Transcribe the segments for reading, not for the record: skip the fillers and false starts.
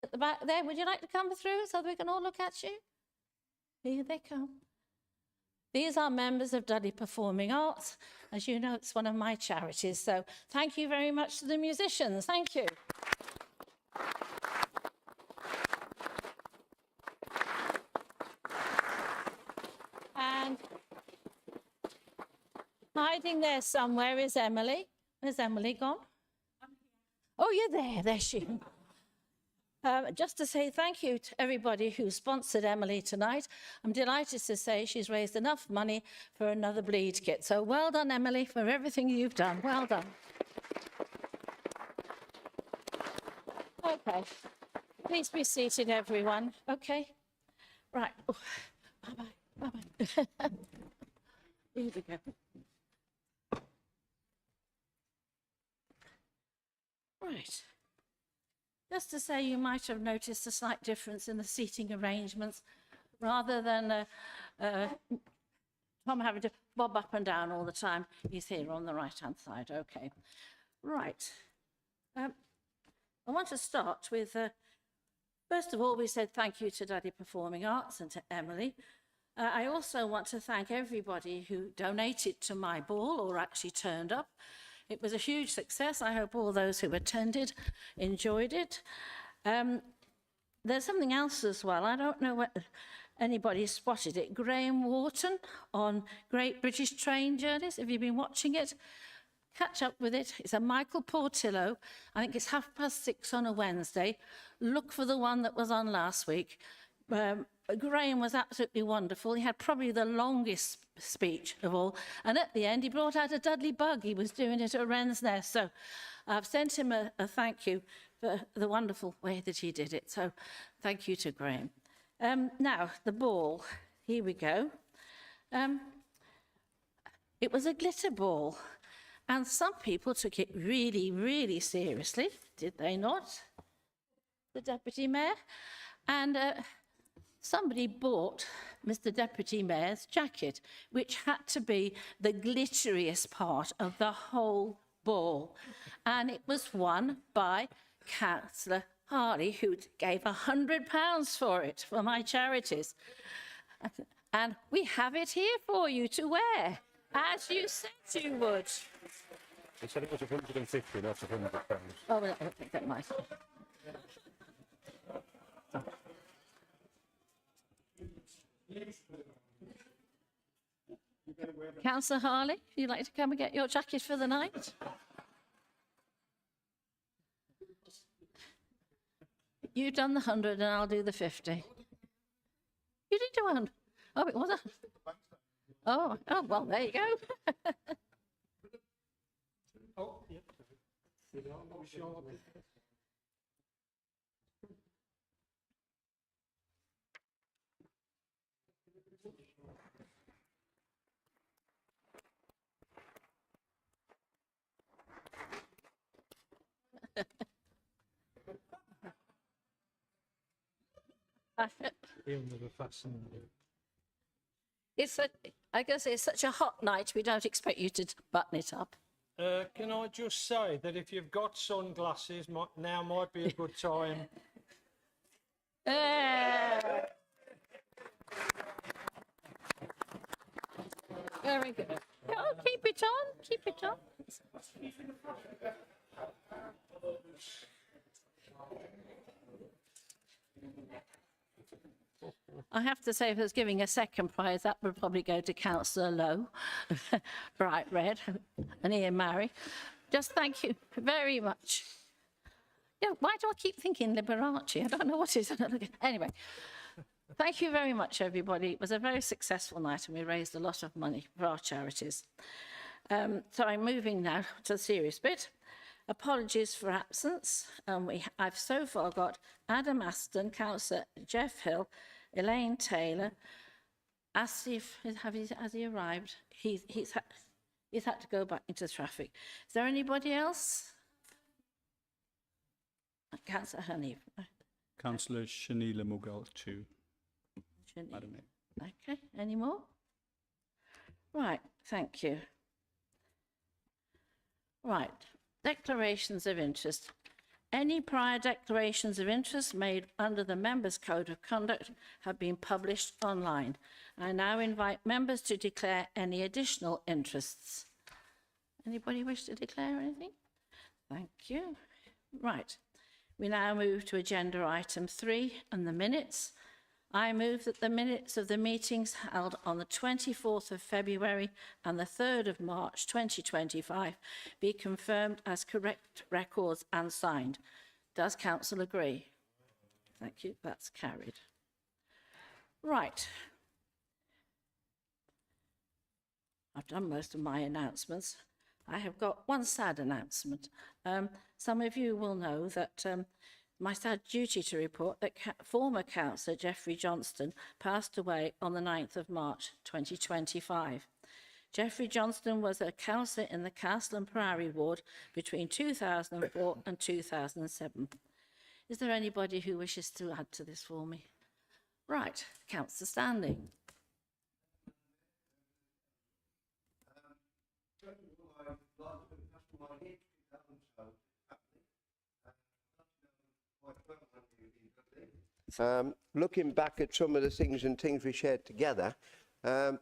at the back there, would you like to come through so that we can all look at you? Here they come. These are members of Dudley Performing Arts. As you know, it's one of my charities. So thank you very much to the musicians. Thank you. And hiding there somewhere is Emily. Where's Emily gone? Oh, you're there. There she is. Just to say thank you to everybody who sponsored Emily tonight. I'm delighted to say she's raised enough money for another bleed kit. So well done, Emily, for everything you've done. Well done. Okay. Please be seated, everyone. Okay. Right. Oh, bye-bye. Bye-bye. Here we go. Right. Just to say, you might have noticed a slight difference in the seating arrangements. Rather than Tom having to bob up and down all the time, he's here on the right-hand side. Okay. Right. I want to start with, first of all, we said thank you to Dudley Performing Arts and to Emily. I also want to thank everybody who donated to my ball or actually turned up. It was a huge success. I hope all those who attended enjoyed it. There's something else as well. I don't know what anybody spotted it. Graham Wharton on Great British Train Journeys. Have you been watching it? Catch up with it. It's a Michael Portillo. I think it's 6:30 on a Wednesday. Look for the one that was on last week. Graham was absolutely wonderful. He had probably the longest speech of all. And at the end, he brought out a Dudley bug. He was doing it at Wren's Nest. So I've sent him a thank you for the wonderful way that he did it. So thank you to Graham. Now, the ball. Here we go. It was a glitter ball. And some people took it really, really seriously. Did they not? The Deputy Mayor. And somebody bought Mr. Deputy Mayor's jacket, which had to be the glitteriest part of the whole ball. And it was won by Councillor Harley, who gave £100 for it, for my charities. And we have it here for you to wear, as you said you would. They said it was 150, not £100. Oh, well, I don't think that might. Councillor Harley, would you like to come and get your jacket for the night? You've done the 100 and I'll do the 50. You did do 100. Oh, it was a... Oh, well, there you go. Oh, yeah. I guess it's such a hot night, we don't expect you to button it up. Can I just say that if you've got sunglasses, now might be a good time. Very good. Oh, keep it on, keep it on. I have to say, if I was giving a second prize, that would probably go to Councillor Lowe, Bright Red, and Ian Murray. Just thank you very much. Yeah, why do I keep thinking Liberace? I don't know what it is. Anyway, thank you very much, everybody. It was a very successful night, and we raised a lot of money for our charities. So I'm moving now to the serious bit. Apologies for absence. I've so far got Adam Aston, Councillor Jeff Hill, Elaine Taylor. Asif, has he arrived? He's had to go back into traffic. Is there anybody else? Councillor Hanif. Councillor Shanila Mughal too. Madam Mayor. Okay, any more? Right, thank you. Right, declarations of interest. Any prior declarations of interest made under the Members' Code of Conduct have been published online. I now invite members to declare any additional interests. Anybody wish to declare anything? Thank you. Right. We now move to agenda item 3 and the minutes. I move that the minutes of the meetings held on the 24th of February and the 3rd of March 2025 be confirmed as correct records and signed. Does council agree? Thank you. That's carried. Right. I've done most of my announcements. I have got one sad announcement. Some of you will know that my sad duty to report that former councillor Geoffrey Johnston passed away on the 9th of March 2025. Geoffrey Johnston was a councillor in the Castle and Priory ward between 2004 and 2007. Is there anybody who wishes to add to this for me? Right, Councillor Stanley. Looking back at some of the things we shared together,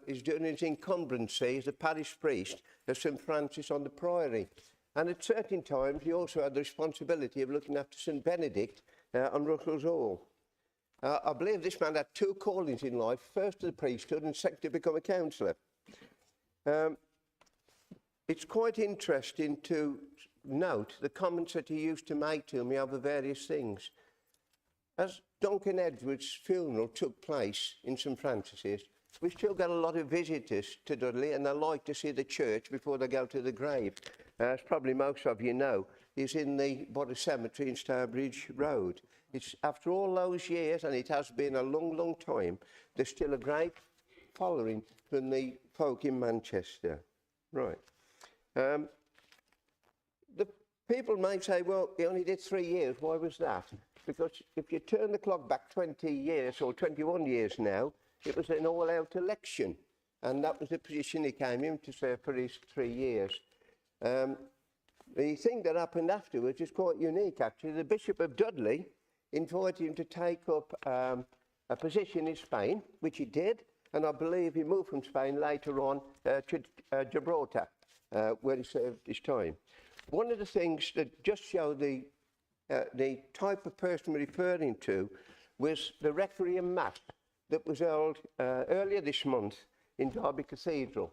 is doing his encumbrancy as a parish priest of St Francis on the Priory. And at certain times, he also had the responsibility of looking after St Benedict on Russell's Hall. I believe this man had 2 callings in life, first to the priesthood and second to become a councillor. It's quite interesting to note the comments that he used to make to me over various things. As Duncan Edwards' funeral took place in St Francis's, we still got a lot of visitors to Dudley, and they like to see the church before they go to the grave. As probably most of you know, he's in the Borough Cemetery in Stourbridge Road. It's after all those years, and it has been a long, long time, there's still a great following from the folk in Manchester. Right. The people may say, well, he only did 3 years. Why was that? Because if you turn the clock back 20 years or 21 years now, it was an all-out election. And that was the position he came in to serve for his 3 years. The thing that happened afterwards is quite unique, actually. The Bishop of Dudley invited him to take up a position in Spain, which he did. And I believe he moved from Spain later on to Gibraltar, where he served his time. One of the things that just showed the type of person we're referring to was the Requiem Mass that was held earlier this month in Derby Cathedral,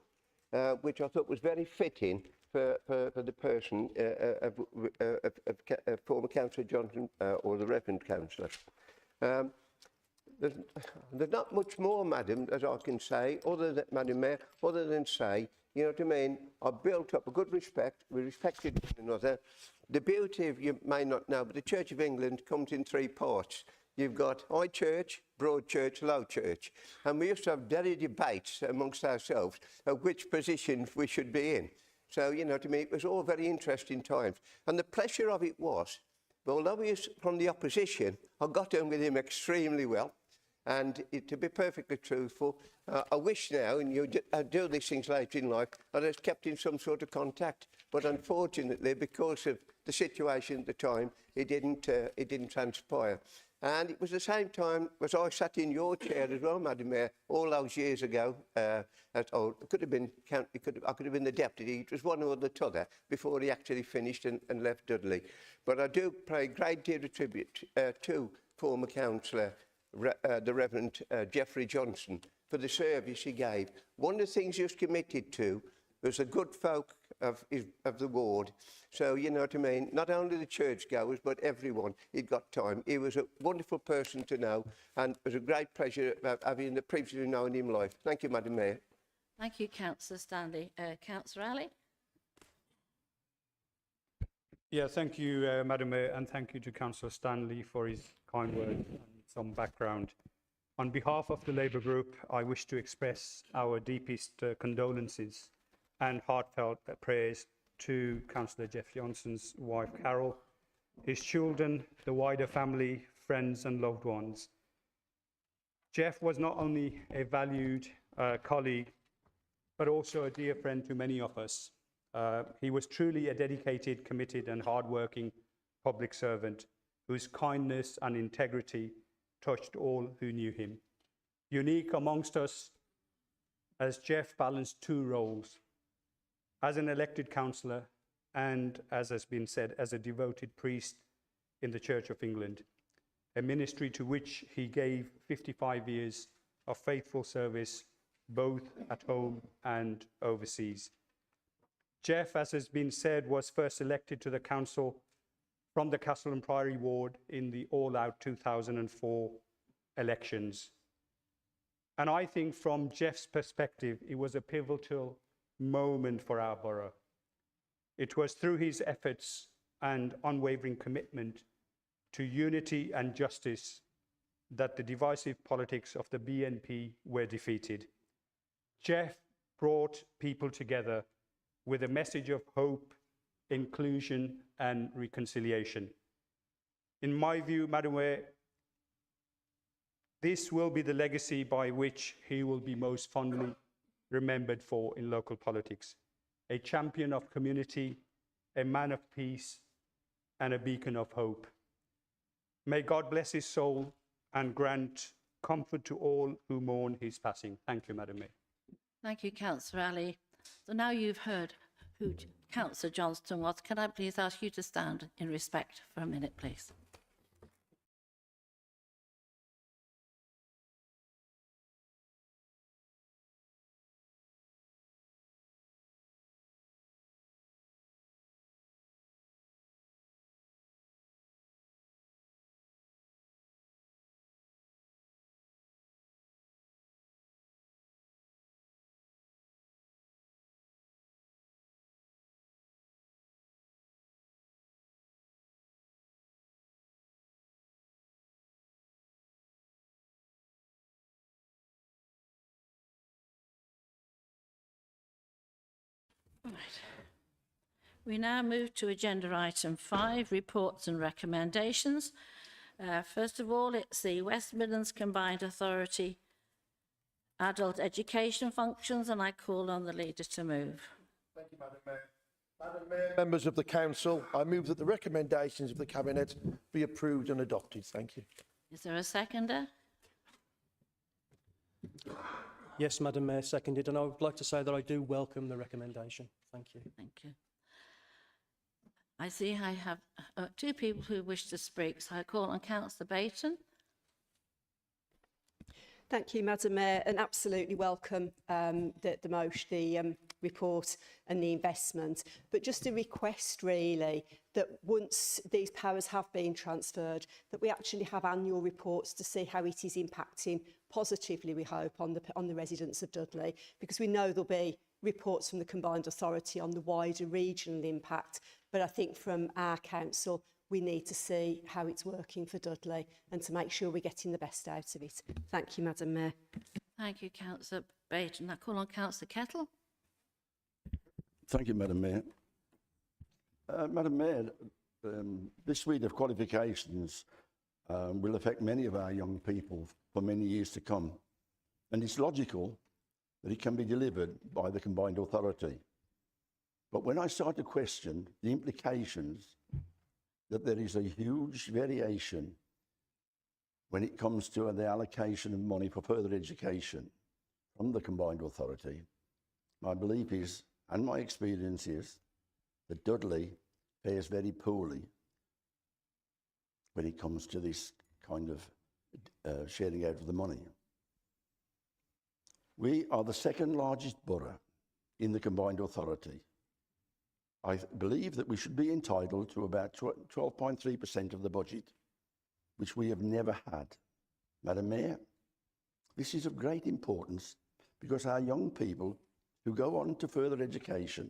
which I thought was very fitting for the person of former Councillor Johnson or the Reverend Councillor. There's not much more, Madam, as I can say, Madam Mayor, other than say, you know what I mean, I built up a good respect, we respected one another. The beauty of, you may not know, but the Church of England comes in 3 parts. You've got High Church, Broad Church, Low Church. And we used to have daily debates amongst ourselves of which position we should be in. So, you know what I mean, it was all very interesting times. And the pleasure of it was, although he was from the opposition, I got on with him extremely well. And to be perfectly truthful, I wish now, and you do these things later in life, I'd have kept in some sort of contact. But unfortunately, because of the situation at the time, it didn't transpire. And it was the same time as I sat in your chair as well, Madam Mayor, all those years ago. I could have been the deputy. It was one or the other before he actually finished and left Dudley. But I do pay a great deal of tribute to former councillor, the Reverend Geoffrey Johnston, for the service he gave. One of the things he was committed to was the good folk of the ward. So, you know what I mean, not only the churchgoers, but everyone, he'd got time. He was a wonderful person to know, and it was a great pleasure having the privilege of knowing him live. Thank you, Madam Mayor. Thank you, Councillor Stanley. Councillor Ali? Yeah, thank you, Madam Mayor, and thank you to Councillor Stanley for his kind words and some background. On behalf of the Labour Group, I wish to express our deepest condolences and heartfelt prayers to Councillor Geoff Johnston's wife, Carol, his children, the wider family, friends and loved ones. Geoff was not only a valued colleague, but also a dear friend to many of us. He was truly a dedicated, committed and hardworking public servant whose kindness and integrity touched all who knew him. Unique amongst us, as Jeff balanced two roles, as an elected councillor and, as has been said, as a devoted priest in the Church of England, a ministry to which he gave 55 years of faithful service, both at home and overseas. Jeff, as has been said, was first elected to the council from the Castle and Priory ward in the all-out 2004 elections. And I think from Jeff's perspective, it was a pivotal moment for our borough. It was through his efforts and unwavering commitment to unity and justice that the divisive politics of the BNP were defeated. Jeff brought people together with a message of hope, inclusion, and reconciliation. In my view, Madam Mayor, this will be the legacy by which he will be most fondly remembered for in local politics. A champion of community, a man of peace, and a beacon of hope. May God bless his soul and grant comfort to all who mourn his passing. Thank you, Madam Mayor. Thank you, Councillor Ali. So now you've heard who Councillor Johnston was. Can I please ask you to stand in respect for a minute, please? Right. We now move to agenda item 5, reports and recommendations. First of all, it's the West Midlands Combined Authority adult education functions, and I call on the leader to move. Thank you, Madam Mayor. Madam Mayor, members of the Council, I move that the recommendations of the Cabinet be approved and adopted. Thank you. Is there a seconder? Yes, Madam Mayor, seconded, and I would like to say that I do welcome the recommendation. Thank you. Thank you. I see I have two people who wish to speak, so I call on Councillor Bayton. Thank you, Madam Mayor, and absolutely welcome the report and the investment. But just a request, really, that once these powers have been transferred, that we actually have annual reports to see how it is impacting positively, we hope, on the residents of Dudley, because we know there'll be reports from the Combined Authority on the wider regional impact. But I think from our council, we need to see how it's working for Dudley and to make sure we're getting the best out of it. Thank you, Madam Mayor. Thank you, Councillor Bayton. I call on Councillor Kettle. Thank you, Madam Mayor. Madam Mayor, this suite of qualifications will affect many of our young people for many years to come. And it's logical that it can be delivered by the Combined Authority. But when I start to question the implications that there is a huge variation when it comes to the allocation of money for further education from the Combined Authority, my belief is, and my experience is, that Dudley fares very poorly when it comes to this kind of sharing out of the money. We are the second largest borough in the Combined Authority. I believe that we should be entitled to about 12.3% of the budget, which we have never had. Madam Mayor, this is of great importance because our young people who go on to further education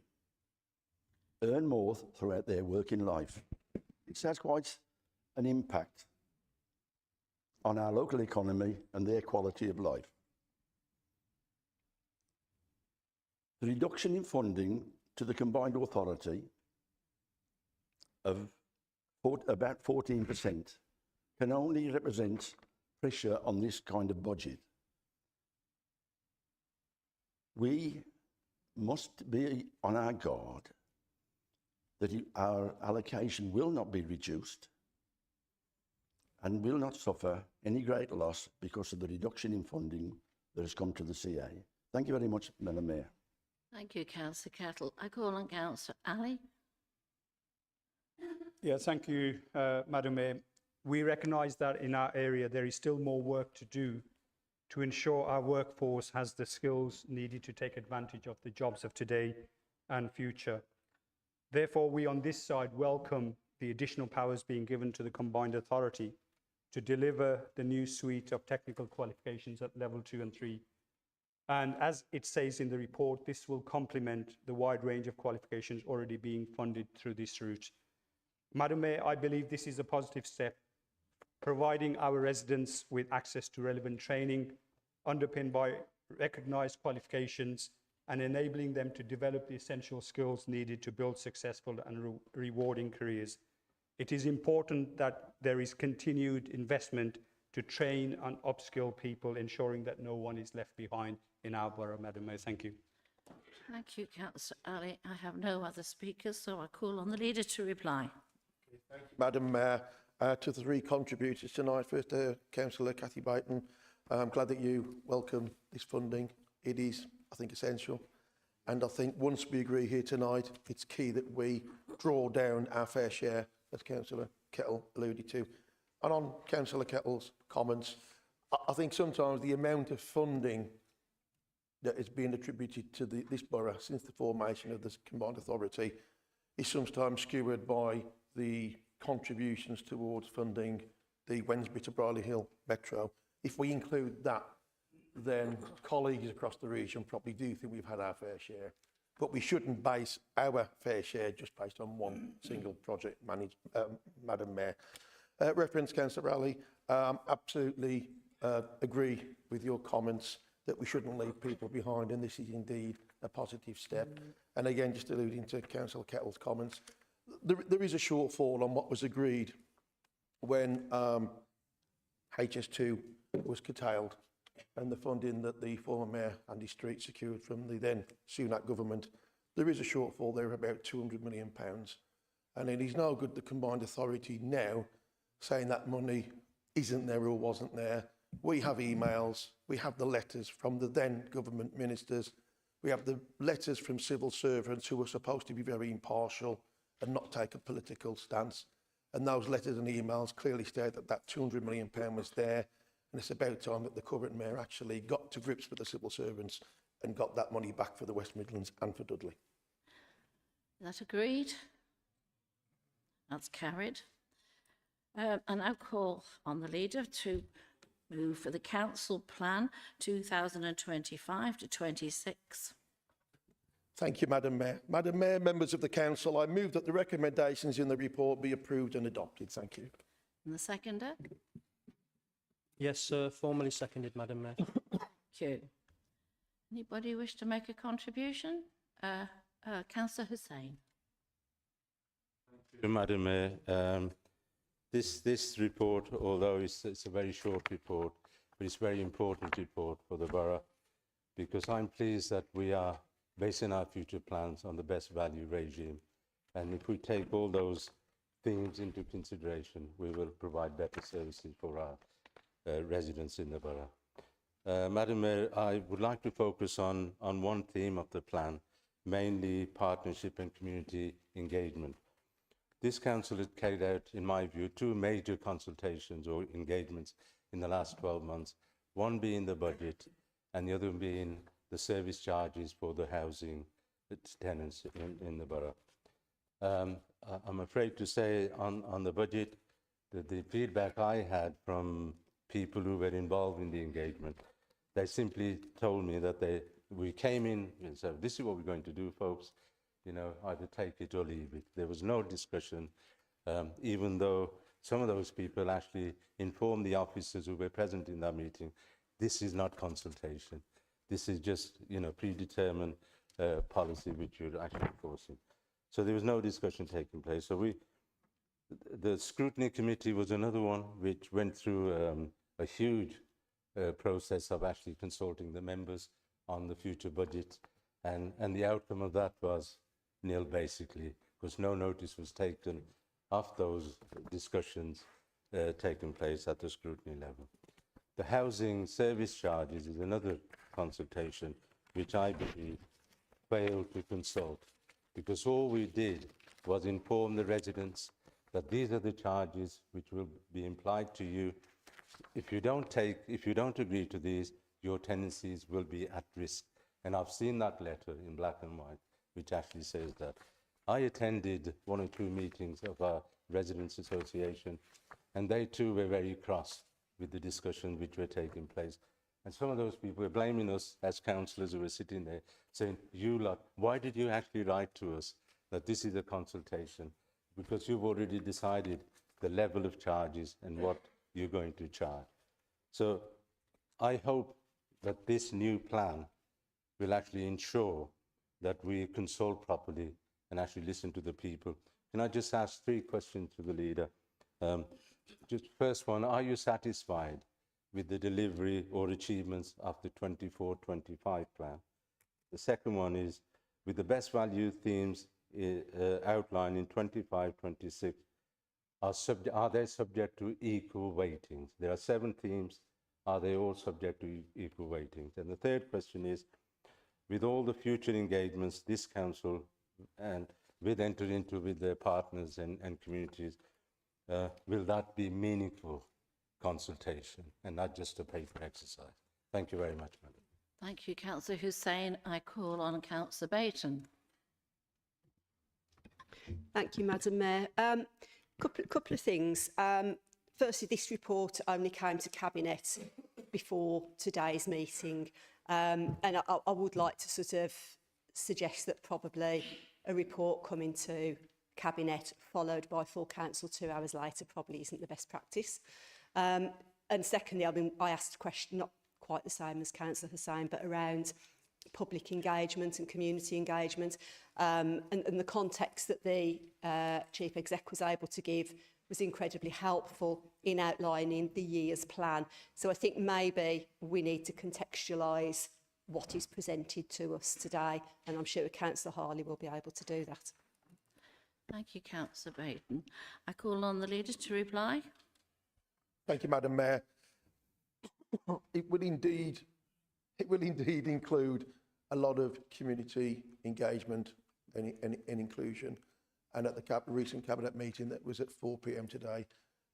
earn more throughout their working life. It has quite an impact on our local economy and their quality of life. The reduction in funding to the Combined Authority of about 14% can only represent pressure on this kind of budget. We must be on our guard that our allocation will not be reduced and will not suffer any great loss because of the reduction in funding that has come to the CA. Thank you very much, Madam Mayor. Thank you, Councillor Kettle. I call on Councillor Ali. Yeah, thank you, Madam Mayor. We recognise that in our area there is still more work to do to ensure our workforce has the skills needed to take advantage of the jobs of today and future. Therefore, we on this side welcome the additional powers being given to the Combined Authority to deliver the new suite of technical qualifications at level 2 and 3. And as it says in the report, this will complement the wide range of qualifications already being funded through this route. Madam Mayor, I believe this is a positive step, providing our residents with access to relevant training underpinned by recognised qualifications and enabling them to develop the essential skills needed to build successful and rewarding careers. It is important that there is continued investment to train and upskill people, ensuring that no one is left behind in our borough, Madam Mayor. Thank you. Thank you, Councillor Ali. I have no other speakers, so I call on the leader to reply. Madam Mayor, to the 3 contributors tonight, first Councillor Cathy Bateman, I'm glad that you welcome this funding. It is, I think, essential. And I think once we agree here tonight, it's key that we draw down our fair share, as Councillor Kettle alluded to. And on Councillor Kettle's comments, I think sometimes the amount of funding that is being attributed to this borough since the formation of this Combined Authority is sometimes skewed by the contributions towards funding the Wednesbury to Brierley Hill Metro. If we include that, then colleagues across the region probably do think we've had our fair share. But we shouldn't base our fair share just based on one single project, Madam Mayor. Reference Councillor Ali, absolutely agree with your comments that we shouldn't leave people behind, and this is indeed a positive step. And again, just alluding to Councillor Kettle's comments, there is a shortfall on what was agreed when HS2 was curtailed, and the funding that the former Mayor Andy Street secured from the then Sunak government. There is a shortfall there of about £200 million. And it is no good the Combined Authority now saying that money isn't there or wasn't there. We have emails, we have the letters from the then government ministers, we have the letters from civil servants who were supposed to be very impartial and not take a political stance. And those letters and emails clearly state that that £200 million was there. And it's about time that the current mayor actually got to grips with the civil servants and got that money back for the West Midlands and for Dudley. Is that agreed? That's carried. And I call on the leader to move for the council plan 2025 to 26. Thank you, Madam Mayor. Madam Mayor, members of the council, I move that the recommendations in the report be approved and adopted. Thank you. And the seconder? Yes, formally seconded, Madam Mayor. Thank you. Anybody wish to make a contribution? Councillor Hussain. Thank you, Madam Mayor. This report, although it's a very short report, but it's a very important report for the borough, because I'm pleased that we are basing our future plans on the best value regime. And if we take all those things into consideration, we will provide better services for our residents in the borough. Madam Mayor, I would like to focus on one theme of the plan, mainly partnership and community engagement. This council has carried out, in my view, 2 major consultations or engagements in the last 12 months, one being the budget and the other being the service charges for the housing tenants in the borough. I'm afraid to say on the budget, that the feedback I had from people who were involved in the engagement, they simply told me that we came in and said, this is what we're going to do, folks, you know, either take it or leave it. There was no discussion, even though some of those people actually informed the officers who were present in that meeting, this is not consultation. This is just, you know, predetermined policy which you're actually enforcing. So there was no discussion taking place. So the scrutiny committee was another one which went through a huge process of actually consulting the members on the future budget, and the outcome of that was nil, basically. because no notice was taken of those discussions taking place at the scrutiny level. The housing service charges is another consultation which I believe failed to consult, because all we did was inform the residents that these are the charges which will be implied to you. If you don't agree to these, your tenancies will be at risk. And I've seen that letter in black and white, which actually says that. I attended 1 or 2 meetings of our Residents Association, and they too were very cross with the discussions which were taking place. And some of those people were blaming us as councillors who were sitting there, saying, you lot, why did you actually write to us that this is a consultation? Because you've already decided the level of charges and what you're going to charge. So I hope that this new plan will actually ensure that we consult properly and actually listen to the people. Can I just ask 3 questions to the leader? Just first one, are you satisfied with the delivery or achievements of the 24-25 plan? The second one is, with the best value themes outlined in 25-26, are they subject to equal weightings? There are 7 themes. Are they all subject to equal weightings? And the third question is, with all the future engagements this council and will enter into with their partners and communities, will that be meaningful consultation and not just a paper exercise? Thank you very much, Madam. Thank you, Councillor Hussain. I call on Councillor Bayton. Thank you, Madam Mayor. Couple of things. Firstly, this report only came to Cabinet before today's meeting, and I would like to sort of suggest that probably a report coming to Cabinet followed by full council 2 hours later probably isn't the best practice. And secondly, I asked a question, not quite the same as Councillor Hussain, but around public engagement and community engagement, and the context that the Chief Exec was able to give was incredibly helpful in outlining the year's plan. So I think maybe we need to contextualise what is presented to us today, and I'm sure Councillor Harley will be able to do that. Thank you, Councillor Bayton. I call on the leader to reply. Thank you, Madam Mayor. It will indeed include a lot of community engagement and inclusion. And at the recent Cabinet meeting that was at 4 p.m. today,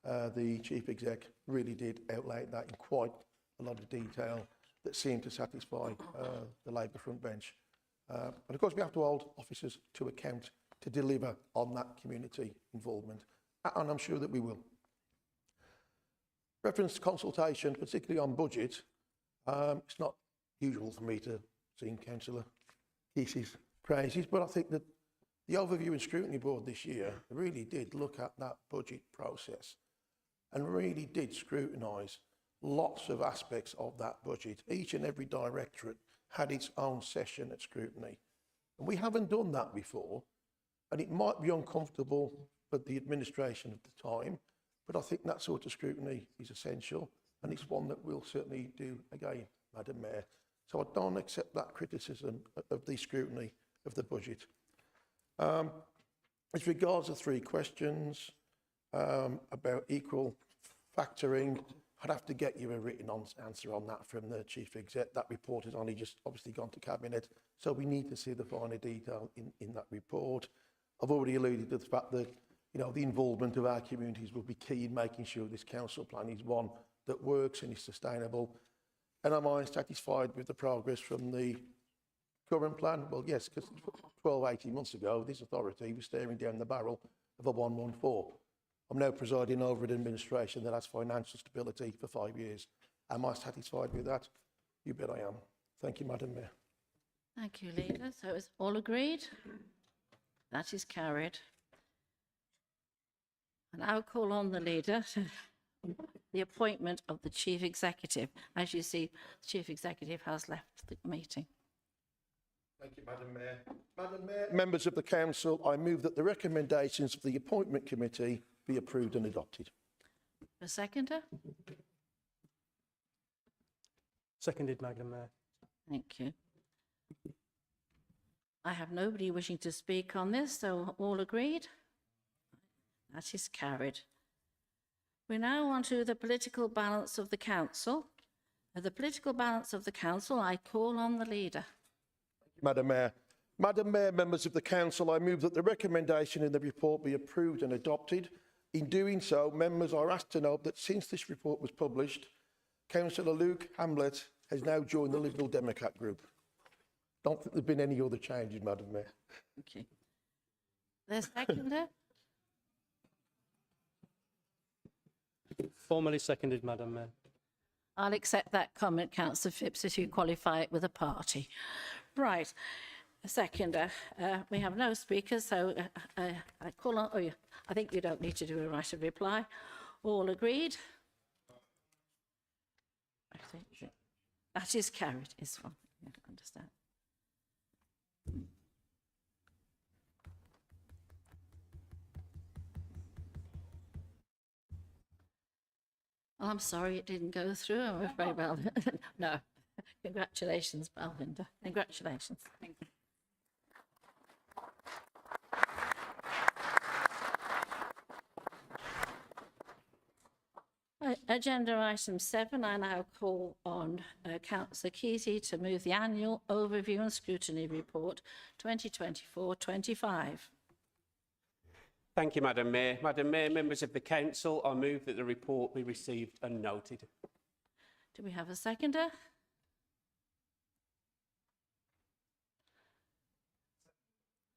the Chief Exec really did outlay that in quite a lot of detail that seemed to satisfy the Labour front bench. But of course, we have to hold officers to account to deliver on that community involvement, and I'm sure that we will. Reference to consultation, particularly on budget, it's not usual for me to sing Councillor Keasy's praises, but I think that the Overview and Scrutiny Board this year really did look at that budget process and really did scrutinise lots of aspects of that budget. Each and every directorate had its own session at scrutiny. And we haven't done that before, and it might be uncomfortable for the administration at the time, but I think that sort of scrutiny is essential, and it's one that we'll certainly do again, Madam Mayor. So I don't accept that criticism of the scrutiny of the budget. As regards the 3 questions about equal factoring, I'd have to get you a written answer on that from the Chief Exec. That report has only just obviously gone to Cabinet, so we need to see the finer detail in that report. I've already alluded to the fact that, you know, the involvement of our communities will be key in making sure this council plan is one that works and is sustainable. And am I satisfied with the progress from the current plan? Well, yes, because 12, 18 months ago, this authority was staring down the barrel of a 114. I'm now presiding over an administration that has financial stability for 5 years. Am I satisfied with that? You bet I am. Thank you, Madam Mayor. Thank you, Leader. So is all agreed? That is carried. And I'll call on the Leader to the appointment of the Chief Executive. As you see, the Chief Executive has left the meeting. Thank you, Madam Mayor. Madam Mayor, members of the Council, I move that the recommendations of the Appointment Committee be approved and adopted. A seconder? Seconded, Madam Mayor. Thank you. I have nobody wishing to speak on this, so all agreed? That is carried. We now on to the political balance of the council. The political balance of the council, I call on the leader. Madam Mayor. Madam Mayor, members of the Council, I move that the recommendation in the report be approved and adopted. In doing so, members are asked to note that since this report was published, Councillor Luke Hamlet has now joined the Liberal Democrat group. Don't think there have been any other changes, Madam Mayor. Okay. The seconder? Formally seconded, Madam Mayor. I'll accept that comment, Councillor Phipps, if you qualify it with a party. Right. A seconder. We have no speakers, so I call on... Oh, yeah. I think you don't need to do a right of reply. All agreed? I think that is carried, is one. I don't understand. Well, I'm sorry it didn't go through, I'm afraid, Balvinda. No. Congratulations, Balvinda. Congratulations. Thank you. Agenda item 7, I now call on Councillor Kesey to move the annual overview and scrutiny report 2024-25. Thank you, Madam Mayor. Madam Mayor, members of the Council, I move that the report be received and noted. Do we have a seconder?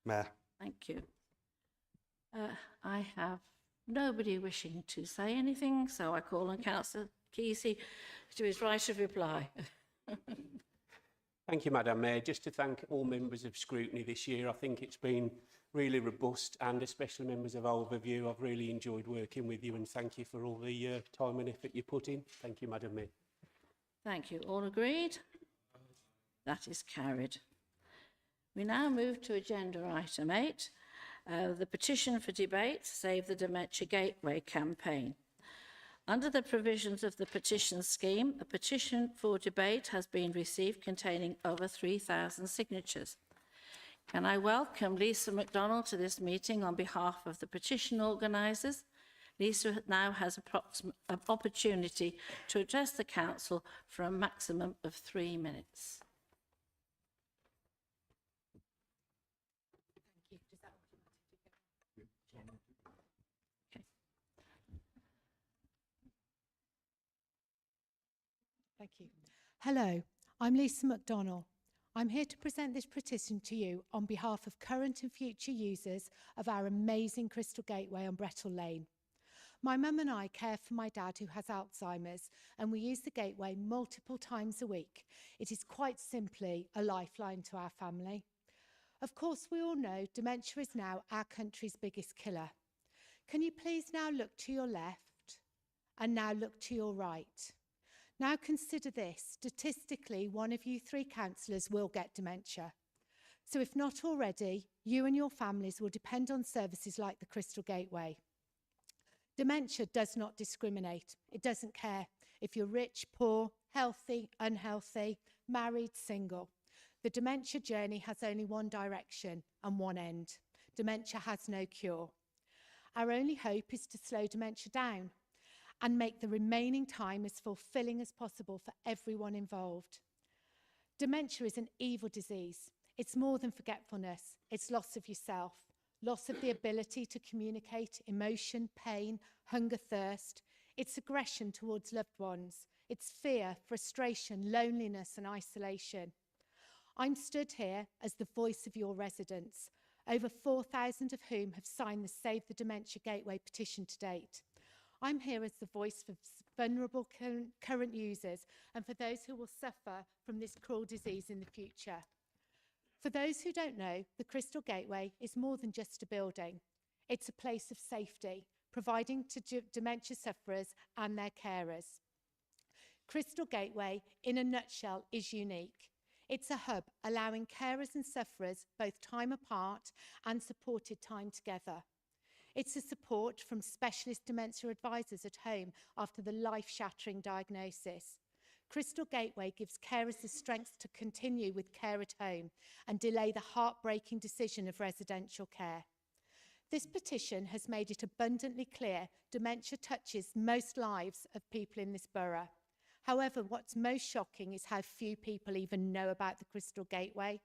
Mayor. Thank you. I have nobody wishing to say anything, so I call on Councillor Kesey to his right of reply. Thank you, Madam Mayor. Just to thank all members of scrutiny this year. I think it's been really robust, and especially members of Overview. I've really enjoyed working with you, and thank you for all the time and effort you put in. Thank you, Madam Mayor. Thank you. All agreed? That is carried. We now move to agenda item 8, the petition for debate, Save the Dementia Gateway campaign. Under the provisions of the petition scheme, a petition for debate has been received containing over 3,000 signatures. Can I welcome Lisa McDonald to this meeting on behalf of the petition organisers? Lisa now has an opportunity to address the Council for a maximum of 3 minutes. Thank you. Hello, I'm Lisa McDonnell. I'm here to present this petition to you on behalf of current and future users of our amazing Crystal Gateway on Brettle Lane. My mum and I care for my dad who has Alzheimer's, and we use the gateway multiple times a week. It is quite simply a lifeline to our family. Of course, we all know dementia is now our country's biggest killer. Can you please now look to your left and now look to your right? Now consider this, statistically, one of you 3 councillors will get dementia. So if not already, you and your families will depend on services like the Crystal Gateway. Dementia does not discriminate. It doesn't care if you're rich, poor, healthy, unhealthy, married, single. The dementia journey has only one direction and one end. Dementia has no cure. Our only hope is to slow dementia down and make the remaining time as fulfilling as possible for everyone involved. Dementia is an evil disease. It's more than forgetfulness. It's loss of yourself, loss of the ability to communicate emotion, pain, hunger, thirst. It's aggression towards loved ones. It's fear, frustration, loneliness and isolation. I'm stood here as the voice of your residents, over 4,000 of whom have signed the Save the Dementia Gateway petition to date. I'm here as the voice for vulnerable current users and for those who will suffer from this cruel disease in the future. For those who don't know, the Crystal Gateway is more than just a building. It's a place of safety, providing to dementia sufferers and their carers. Crystal Gateway, in a nutshell, is unique. It's a hub allowing carers and sufferers both time apart and supported time together. It's a support from specialist dementia advisors at home after the life-shattering diagnosis. Crystal Gateway gives carers the strength to continue with care at home and delay the heartbreaking decision of residential care. This petition has made it abundantly clear dementia touches most lives of people in this borough. However, what's most shocking is how few people even know about the Crystal Gateway.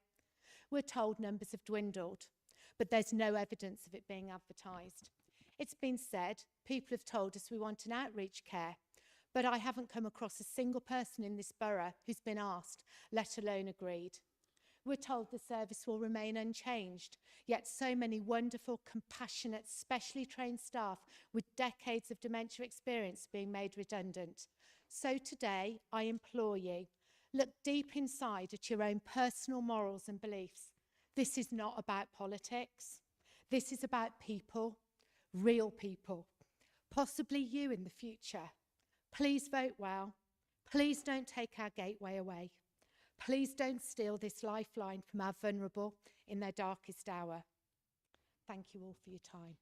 We're told numbers have dwindled, but there's no evidence of it being advertised. It's been said, people have told us we want an outreach care, but I haven't come across a single person in this borough who's been asked, let alone agreed. We're told the service will remain unchanged, yet so many wonderful, compassionate, specially trained staff with decades of dementia experience being made redundant. So today, I implore you, look deep inside at your own personal morals and beliefs. This is not about politics. This is about people, real people, possibly you in the future. Please vote well. Please don't take our gateway away. Please don't steal this lifeline from our vulnerable in their darkest hour. Thank you all for your time.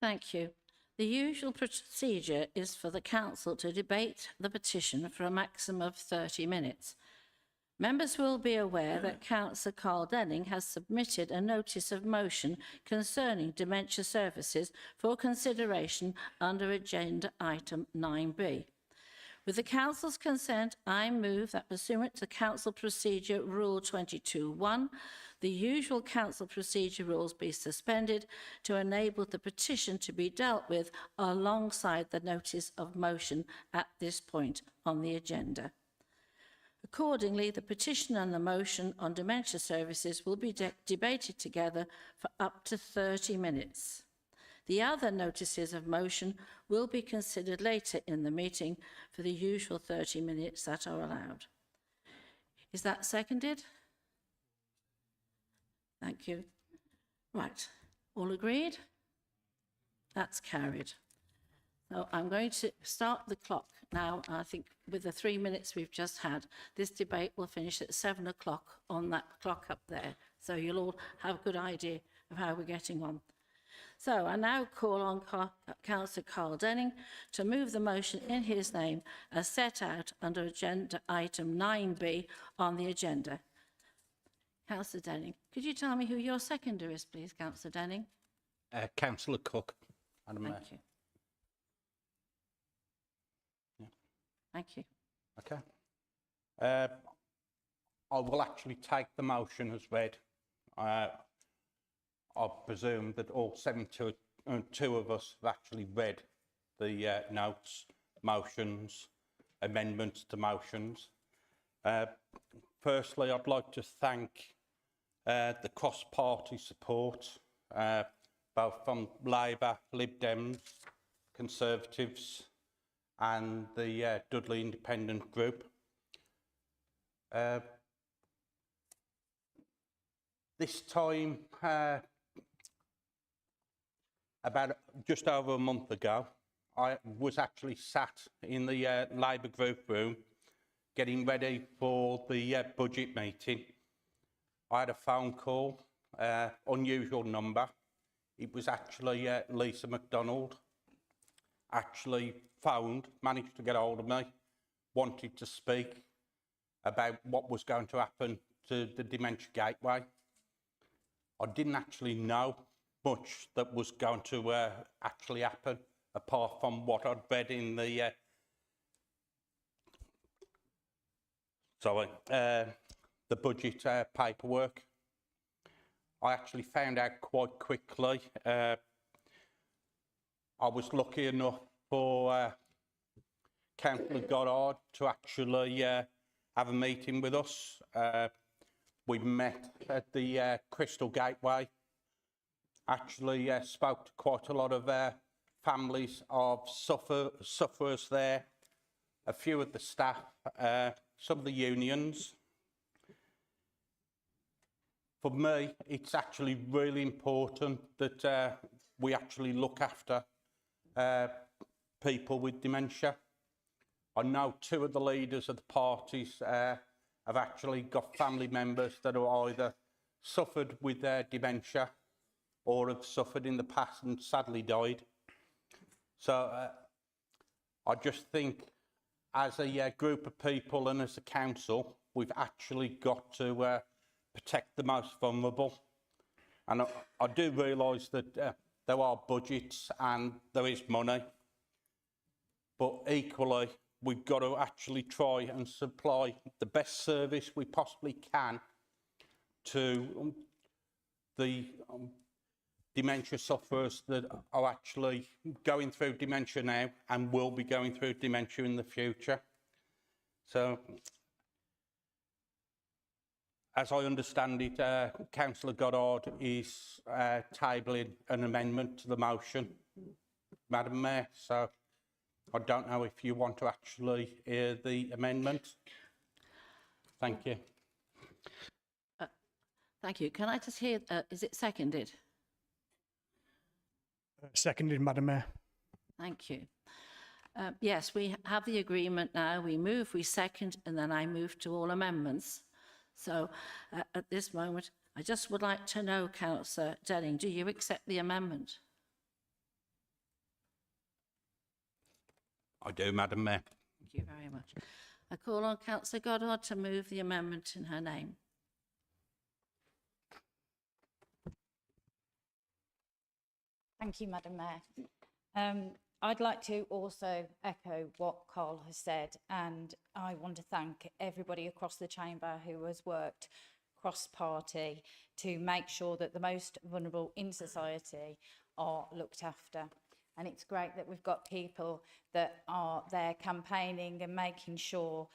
Thank you. The usual procedure is for the council to debate the petition for a maximum of 30 minutes. Members will be aware that Councillor Carl Denning has submitted a notice of motion concerning dementia services for consideration under agenda item 9B. With the council's consent, I move that pursuant to Council Procedure Rule 22.1, the usual council procedure rules be suspended to enable the petition to be dealt with alongside the notice of motion at this point on the agenda. Accordingly, the petition and the motion on dementia services will be debated together for up to 30 minutes. The other notices of motion will be considered later in the meeting for the usual 30 minutes that are allowed. Is that seconded? Thank you. Right, all agreed? That's carried. So I'm going to start the clock now. I think with the 3 minutes we've just had, this debate will finish at 7 o'clock on that clock up there. So you'll all have a good idea of how we're getting on. So I now call on Councillor Carl Denning to move the motion in his name as set out under agenda item 9B on the agenda. Councillor Denning, could you tell me who your seconder is, please, Councillor Denning? Councillor Cook. Madam Mayor. Thank you. Yeah. Thank you. Okay. I will actually take the motion as read. I presume that all 72 of us have actually read the notes, motions, amendments to motions. Firstly, I'd like to thank the cross-party support, both from Labour, Lib Dems, Conservatives and the Dudley Independent Group. This time, about just over a month ago, I was actually sat in the Labour group room getting ready for the budget meeting. I had a phone call, unusual number. It was actually Lisa McDonald. Actually phoned, managed to get hold of me, wanted to speak about what was going to happen to the Dementia Gateway. I didn't actually know much that was going to actually happen, apart from what I'd read in the the budget paperwork. I actually found out quite quickly. I was lucky enough for Councillor Goddard to actually have a meeting with us. We met at the Crystal Gateway. Actually spoke to quite a lot of families of sufferers there, a few of the staff, some of the unions. For me, it's actually really important that we actually look after people with dementia. I know two of the leaders of the parties have actually got family members that are either suffered with their dementia or have suffered in the past and sadly died. So I just think as a group of people and as a council, we've actually got to protect the most vulnerable. And I do realise that there are budgets and there is money, but equally we've got to actually try and supply the best service we possibly can to the dementia sufferers that are actually going through dementia now and will be going through dementia in the future. So, as I understand it, Councillor Goddard is tabling an amendment to the motion, Madam Mayor. So I don't know if you want to actually hear the amendment. Thank you. Thank you. Can I just hear, is it seconded? Seconded, Madam Mayor. Thank you. Yes, we have the agreement now. We move, we second, and then I move to all amendments. So at this moment, I just would like to know, Councillor Denning, do you accept the amendment? I do, Madam Mayor. Thank you very much. I call on Councillor Goddard to move the amendment in her name. Thank you, Madam Mayor. I'd like to also echo what Carl has said, and I want to thank everybody across the chamber who has worked cross-party to make sure that the most vulnerable in society are looked after. And it's great that we've got people that are there campaigning and making sure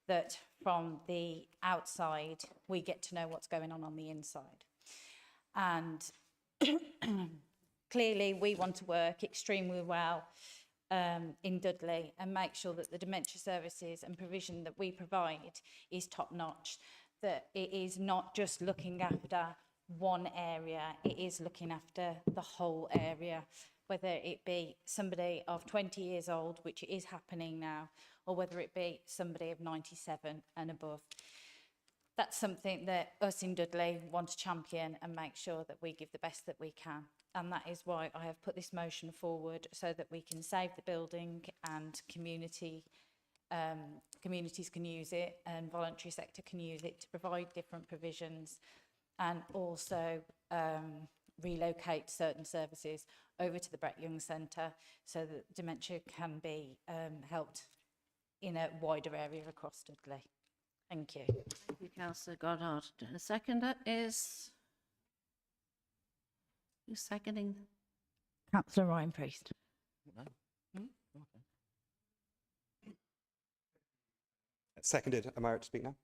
that from the outside we get to know what's going on the inside. And clearly, we want to work extremely well in Dudley and make sure that the dementia services and provision that we provide is top-notch, that it is not just looking after one area, it is looking after the whole area, whether it be somebody of 20 years old, which is happening now, or whether it be somebody of 97 and above. That's something that us in Dudley want to champion and make sure that we give the best that we can. And that is why I have put this motion forward, so that we can save the building and communities can use it and voluntary sector can use it to provide different provisions, and also relocate certain services over to the Brett Young Centre so that dementia can be helped in a wider area across Dudley. Thank you. Thank you, Councillor Goddard. The seconder is... Who's seconding? Councillor Ryan Priest. Seconded. Am I right to speak now?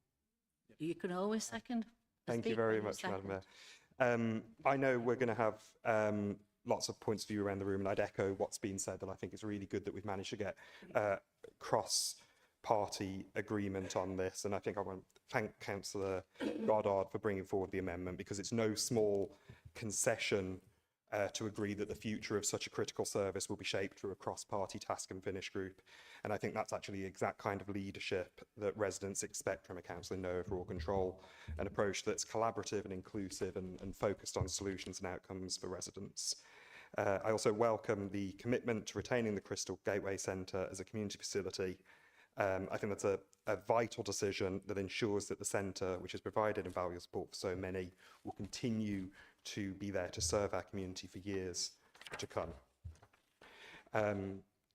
You can always second. Thank you very much, Madam Mayor. I know we're going to have lots of points of view around the room, and I'd echo what's been said, that I think it's really good that we've managed to get cross-party agreement on this. And I think I want to thank Councillor Goddard for bringing forward the amendment, because it's no small concession to agree that the future of such a critical service will be shaped through a cross-party task and finish group. And I think that's actually the exact kind of leadership that residents expect from a council in no overall control, an approach that's collaborative and inclusive and focused on solutions and outcomes for residents. I also welcome the commitment to retaining the Crystal Gateway Centre as a community facility. I think that's a vital decision that ensures that the centre, which has provided invaluable support for so many, will continue to be there to serve our community for years to come.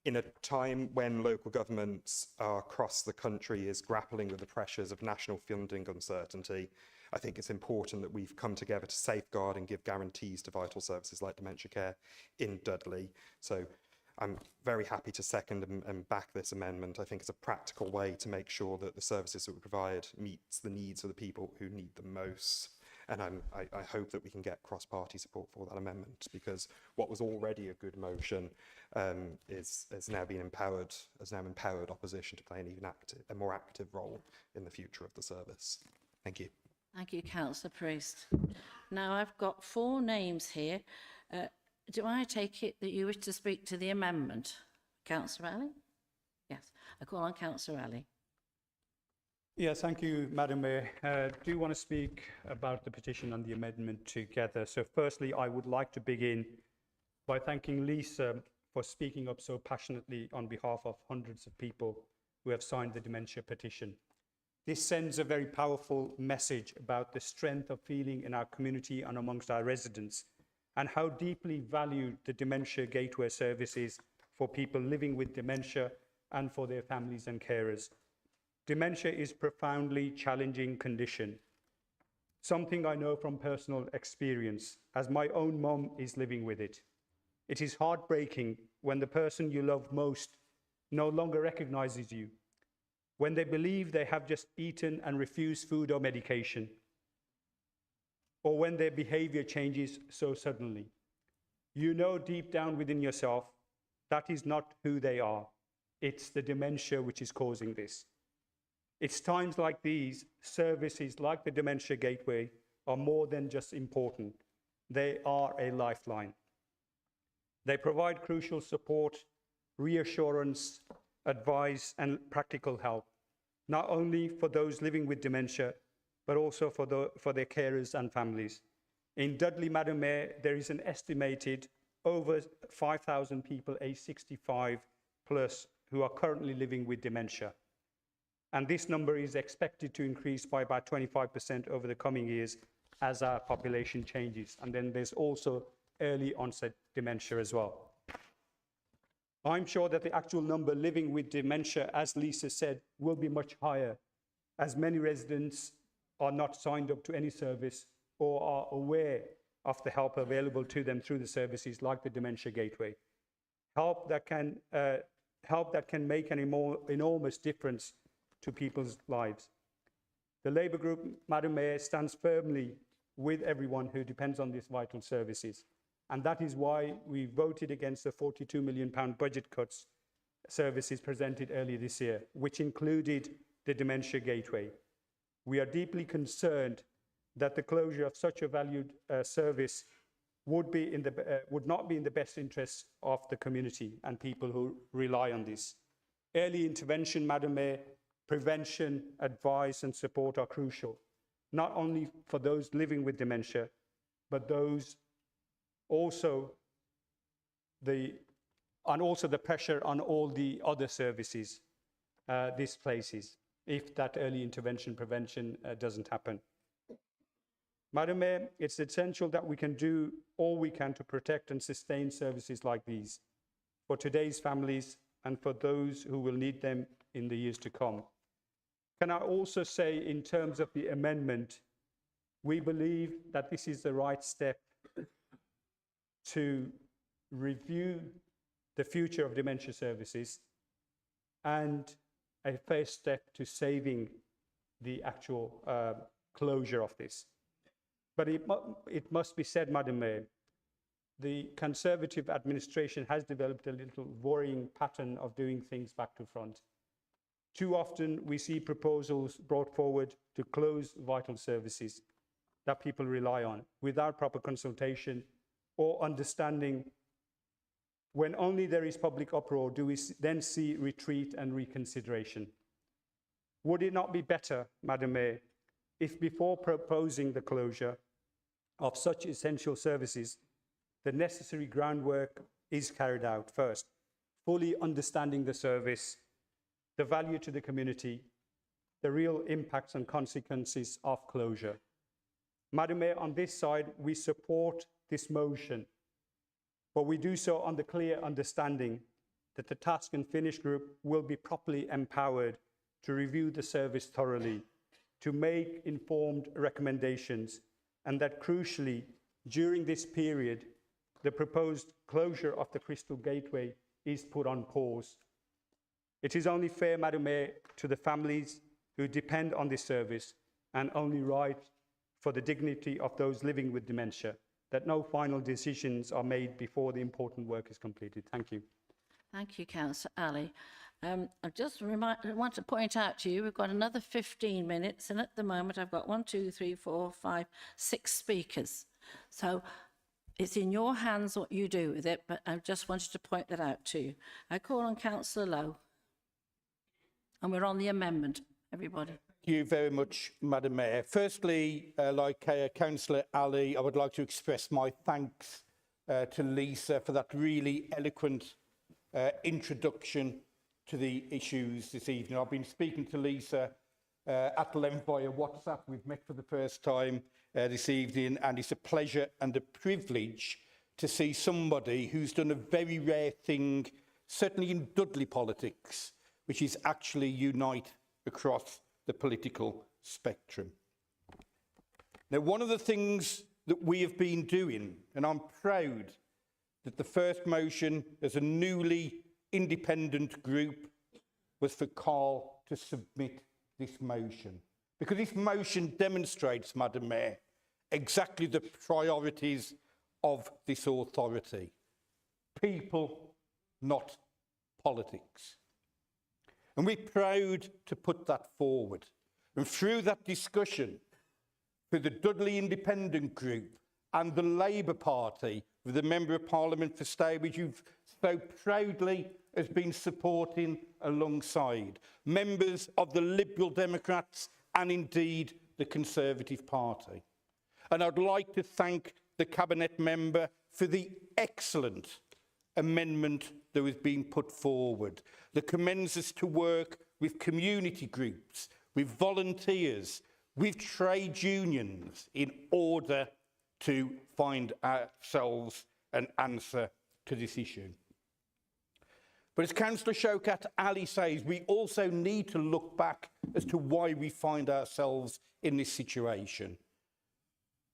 In a time when local governments across the country is grappling with the pressures of national funding uncertainty, I think it's important that we've come together to safeguard and give guarantees to vital services like dementia care in Dudley. So I'm very happy to second and back this amendment. I think it's a practical way to make sure that the services that we provide meets the needs of the people who need them most. And I hope that we can get cross-party support for that amendment, because what was already a good motion has now empowered opposition to play a more active role in the future of the service. Thank you. Thank you, Councillor Priest. Now, I've got 4 names here. Do I take it that you wish to speak to the amendment? Councillor Alley? Yes. I call on Councillor Alley. Yeah, thank you, Madam Mayor. Do want to speak about the petition and the amendment together. So firstly, I would like to begin by thanking Lisa for speaking up so passionately on behalf of hundreds of people who have signed the dementia petition. This sends a very powerful message about the strength of feeling in our community and amongst our residents, and how deeply valued the Dementia Gateway service is for people living with dementia and for their families and carers. Dementia is a profoundly challenging condition, something I know from personal experience, as my own mum is living with it. It is heartbreaking when the person you love most no longer recognizes you, when they believe they have just eaten and refused food or medication, or when their behavior changes so suddenly. You know deep down within yourself that is not who they are. It's the dementia which is causing this. It's times like these, services like the Dementia Gateway are more than just important. They are a lifeline. They provide crucial support, reassurance, advice, and practical help, not only for those living with dementia, but also for their carers and families. In Dudley, Madam Mayor, there is an estimated over 5,000 people aged 65 plus who are currently living with dementia. And this number is expected to increase by about 25% over the coming years as our population changes. And then there's also early onset dementia as well. I'm sure that the actual number living with dementia, as Lisa said, will be much higher, as many residents are not signed up to any service or are aware of the help available to them through the services like the Dementia Gateway. Help that can make an enormous difference to people's lives. The Labour Group, Madam Mayor, stands firmly with everyone who depends on these vital services. And that is why we voted against the £42 million budget cuts services presented earlier this year, which included the Dementia Gateway. We are deeply concerned that the closure of such a valued service would not be in the best interests of the community and people who rely on this. Early intervention, Madam Mayor, prevention, advice and support are crucial, not only for those living with dementia, but those also the pressure on all the other services this places if that early intervention prevention doesn't happen. Madam Mayor, it's essential that we can do all we can to protect and sustain services like these for today's families and for those who will need them in the years to come. Can I also say, in terms of the amendment, we believe that this is the right step to review the future of dementia services and a first step to saving the actual closure of this. But it must be said, Madam Mayor, the Conservative administration has developed a little worrying pattern of doing things back to front. Too often we see proposals brought forward to close vital services that people rely on without proper consultation or understanding. When only there is public uproar do we then see retreat and reconsideration. Would it not be better, Madam Mayor, if before proposing the closure of such essential services, the necessary groundwork is carried out first, fully understanding the service, the value to the community, the real impacts and consequences of closure? Madam Mayor, on this side, we support this motion, but we do so on the clear understanding that the Task and Finish Group will be properly empowered to review the service thoroughly, to make informed recommendations, and that crucially, during this period, the proposed closure of the Crystal Gateway is put on pause. It is only fair, Madam Mayor, to the families who depend on this service, and only right for the dignity of those living with dementia, that no final decisions are made before the important work is completed. Thank you. Thank you, Councillor Ali. I just want to point out to you, we've got another 15 minutes, and at the moment I've got 6 speakers. So it's in your hands what you do with it, but I just wanted to point that out to you. I call on Councillor Lowe, and we're on the amendment. everybody. Thank you very much, Madam Mayor. Firstly, like Councillor Ali, I would like to express my thanks to Lisa for that really eloquent introduction to the issues this evening. I've been speaking to Lisa at length via WhatsApp. We've met for the first time this evening, and it's a pleasure and a privilege to see somebody who's done a very rare thing, certainly in Dudley politics, which is actually unite across the political spectrum. Now, one of the things that we have been doing, and I'm proud that the first motion as a newly independent group was for Carl to submit this motion. Because this motion demonstrates, Madam Mayor, exactly the priorities of this authority. People, not politics. And we're proud to put that forward. And through that discussion, through the Dudley Independent Group and the Labour Party, with the Member of Parliament for Stourbridge, who've so proudly has been supporting alongside, members of the Liberal Democrats and indeed the Conservative Party. And I'd like to thank the Cabinet member for the excellent amendment that was being put forward that commends us to work with community groups, with volunteers, with trade unions in order to find ourselves an answer to this issue. But as Councillor Shaukat Ali says, we also need to look back as to why we find ourselves in this situation.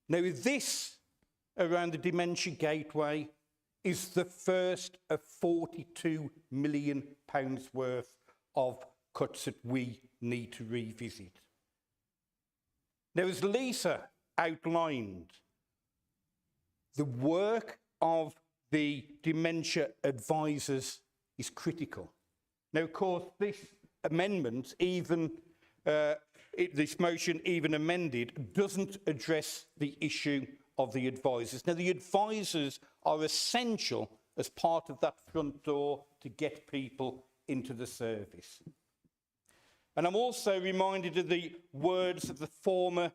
Now, this around the Dementia Gateway is the first of £42 million worth of cuts that we need to revisit. Now, as Lisa outlined, the work of the dementia advisors is critical. Now, of course, this amendment, this motion even amended, doesn't address the issue of the advisors. Now, the advisors are essential as part of that front door to get people into the service. And I'm also reminded of the words of the former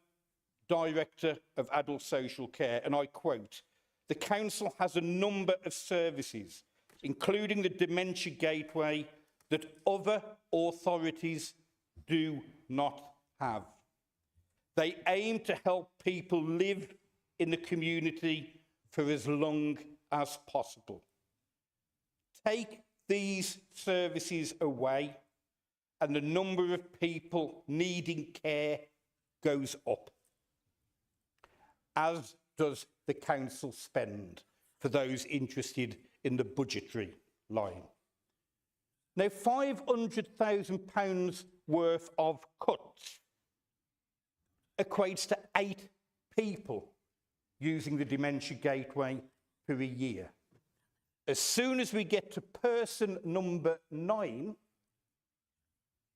Director of Adult Social Care, and I quote, "The Council has a number of services, including the Dementia Gateway, that other authorities do not have. They aim to help people live in the community for as long as possible. Take these services away and the number of people needing care goes up, as does the council spend for those interested in the budgetary line. Now, £500,000 worth of cuts equates to 8 people using the Dementia Gateway per year. As soon as we get to person number 9,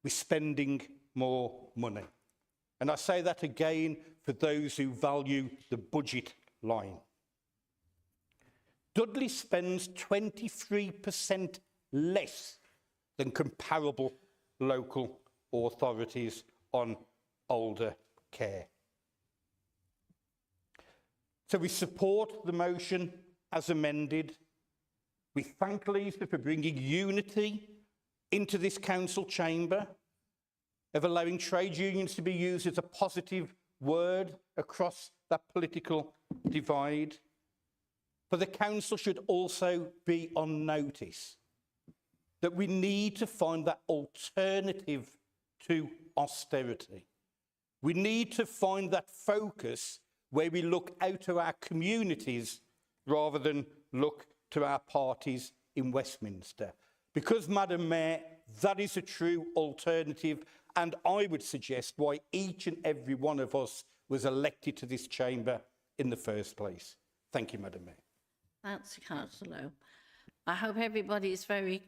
we're spending more money. And I say that again for those who value the budget line. Dudley spends 23% less than comparable local authorities on older care. So we support the motion as amended. We thank Lisa for bringing unity into this council chamber, of allowing trade unions to be used as a positive word across that political divide. But the council should also be on notice that we need to find that alternative to austerity. We need to find that focus where we look out to our communities rather than look to our parties in Westminster. Because, Madam Mayor, that is a true alternative, and I would suggest why each and every one of us was elected to this chamber in the first place. Thank you, Madam Mayor. Thanks, Councillor Lowe. I hope everybody is very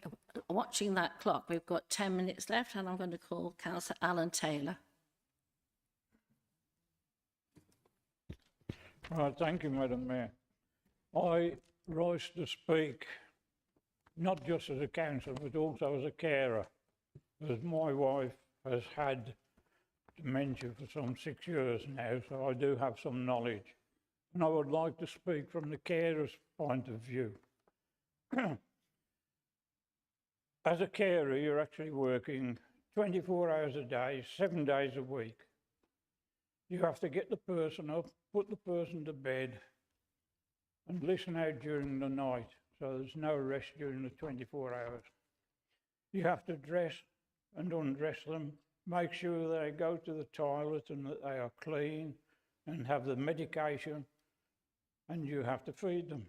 watching that clock. We've got 10 minutes left, and I'm going to call Councillor Alan Taylor. Right, thank you, Madam Mayor. I rise to speak not just as a councillor, but also as a carer, as my wife has had dementia for some 6 years now, so I do have some knowledge. And I would like to speak from the carer's point of view. As a carer, you're actually working 24 hours a day, 7 days a week. You have to get the person up, put the person to bed, and listen out during the night, so there's no rest during the 24 hours. You have to dress and undress them, make sure they go to the toilet and that they are clean and have the medication, and you have to feed them.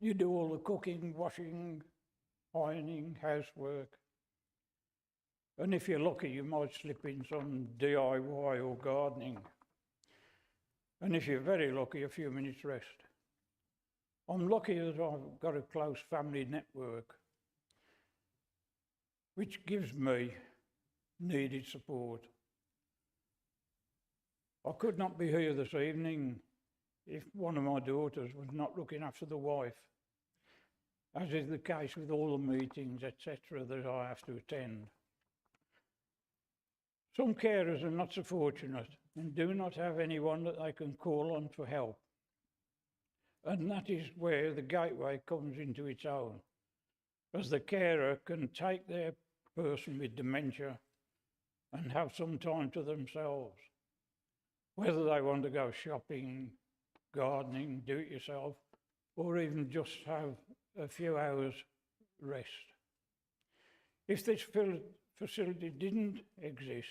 You do all the cooking, washing, ironing, housework. And if you're lucky, you might slip in some DIY or gardening. And if you're very lucky, a few minutes rest. I'm lucky that I've got a close family network, which gives me needed support. I could not be here this evening if one of my daughters was not looking after the wife, as is the case with all the meetings, etc., that I have to attend. Some carers are not so fortunate and do not have anyone that they can call on for help. And that is where the Gateway comes into its own, as the carer can take their person with dementia and have some time to themselves, whether they want to go shopping, gardening, do it yourself, or even just have a few hours rest. If this facility didn't exist,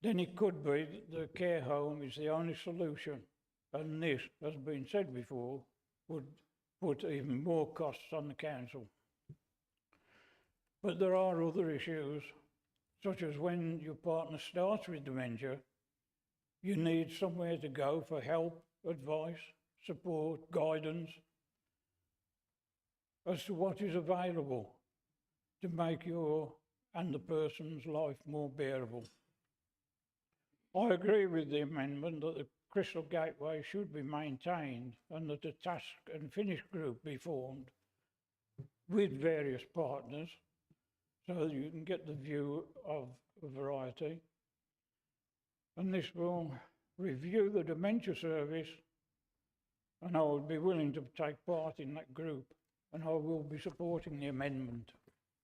then it could be that the care home is the only solution, and this, as has been said before, would put even more costs on the council. But there are other issues, such as when your partner starts with dementia, you need somewhere to go for help, advice, support, guidance, as to what is available to make your and the person's life more bearable. I agree with the amendment that the Crystal Gateway should be maintained and that a task and finish group be formed with various partners so that you can get the view of a variety. And this will review the dementia service, and I would be willing to take part in that group, and I will be supporting the amendment.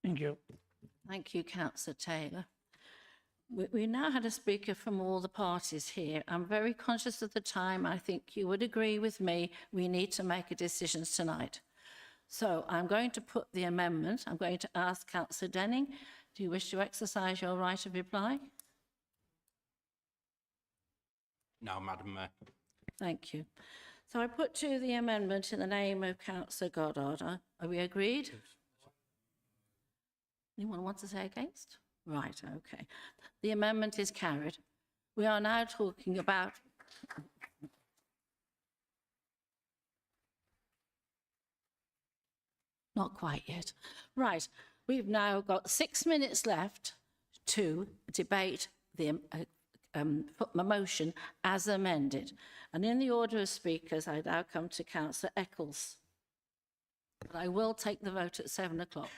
Thank you. Thank you, Councillor Taylor. We now had a speaker from all the parties here. I'm very conscious of the time. I think you would agree with me. We need to make a decision tonight. So I'm going to put the amendment. I'm going to ask Councillor Denning, do you wish to exercise your right of reply? No, Madam Mayor. Thank you. So I put to the amendment in the name of Councillor Goddard. Are we agreed? Anyone want to say against? Right, okay. The amendment is carried. We are now talking about... Not quite yet. Right, we've now got 6 minutes left to debate the motion as amended. And in the order of speakers, I now come to Councillor Eccles. But I will take the vote at 7 o'clock.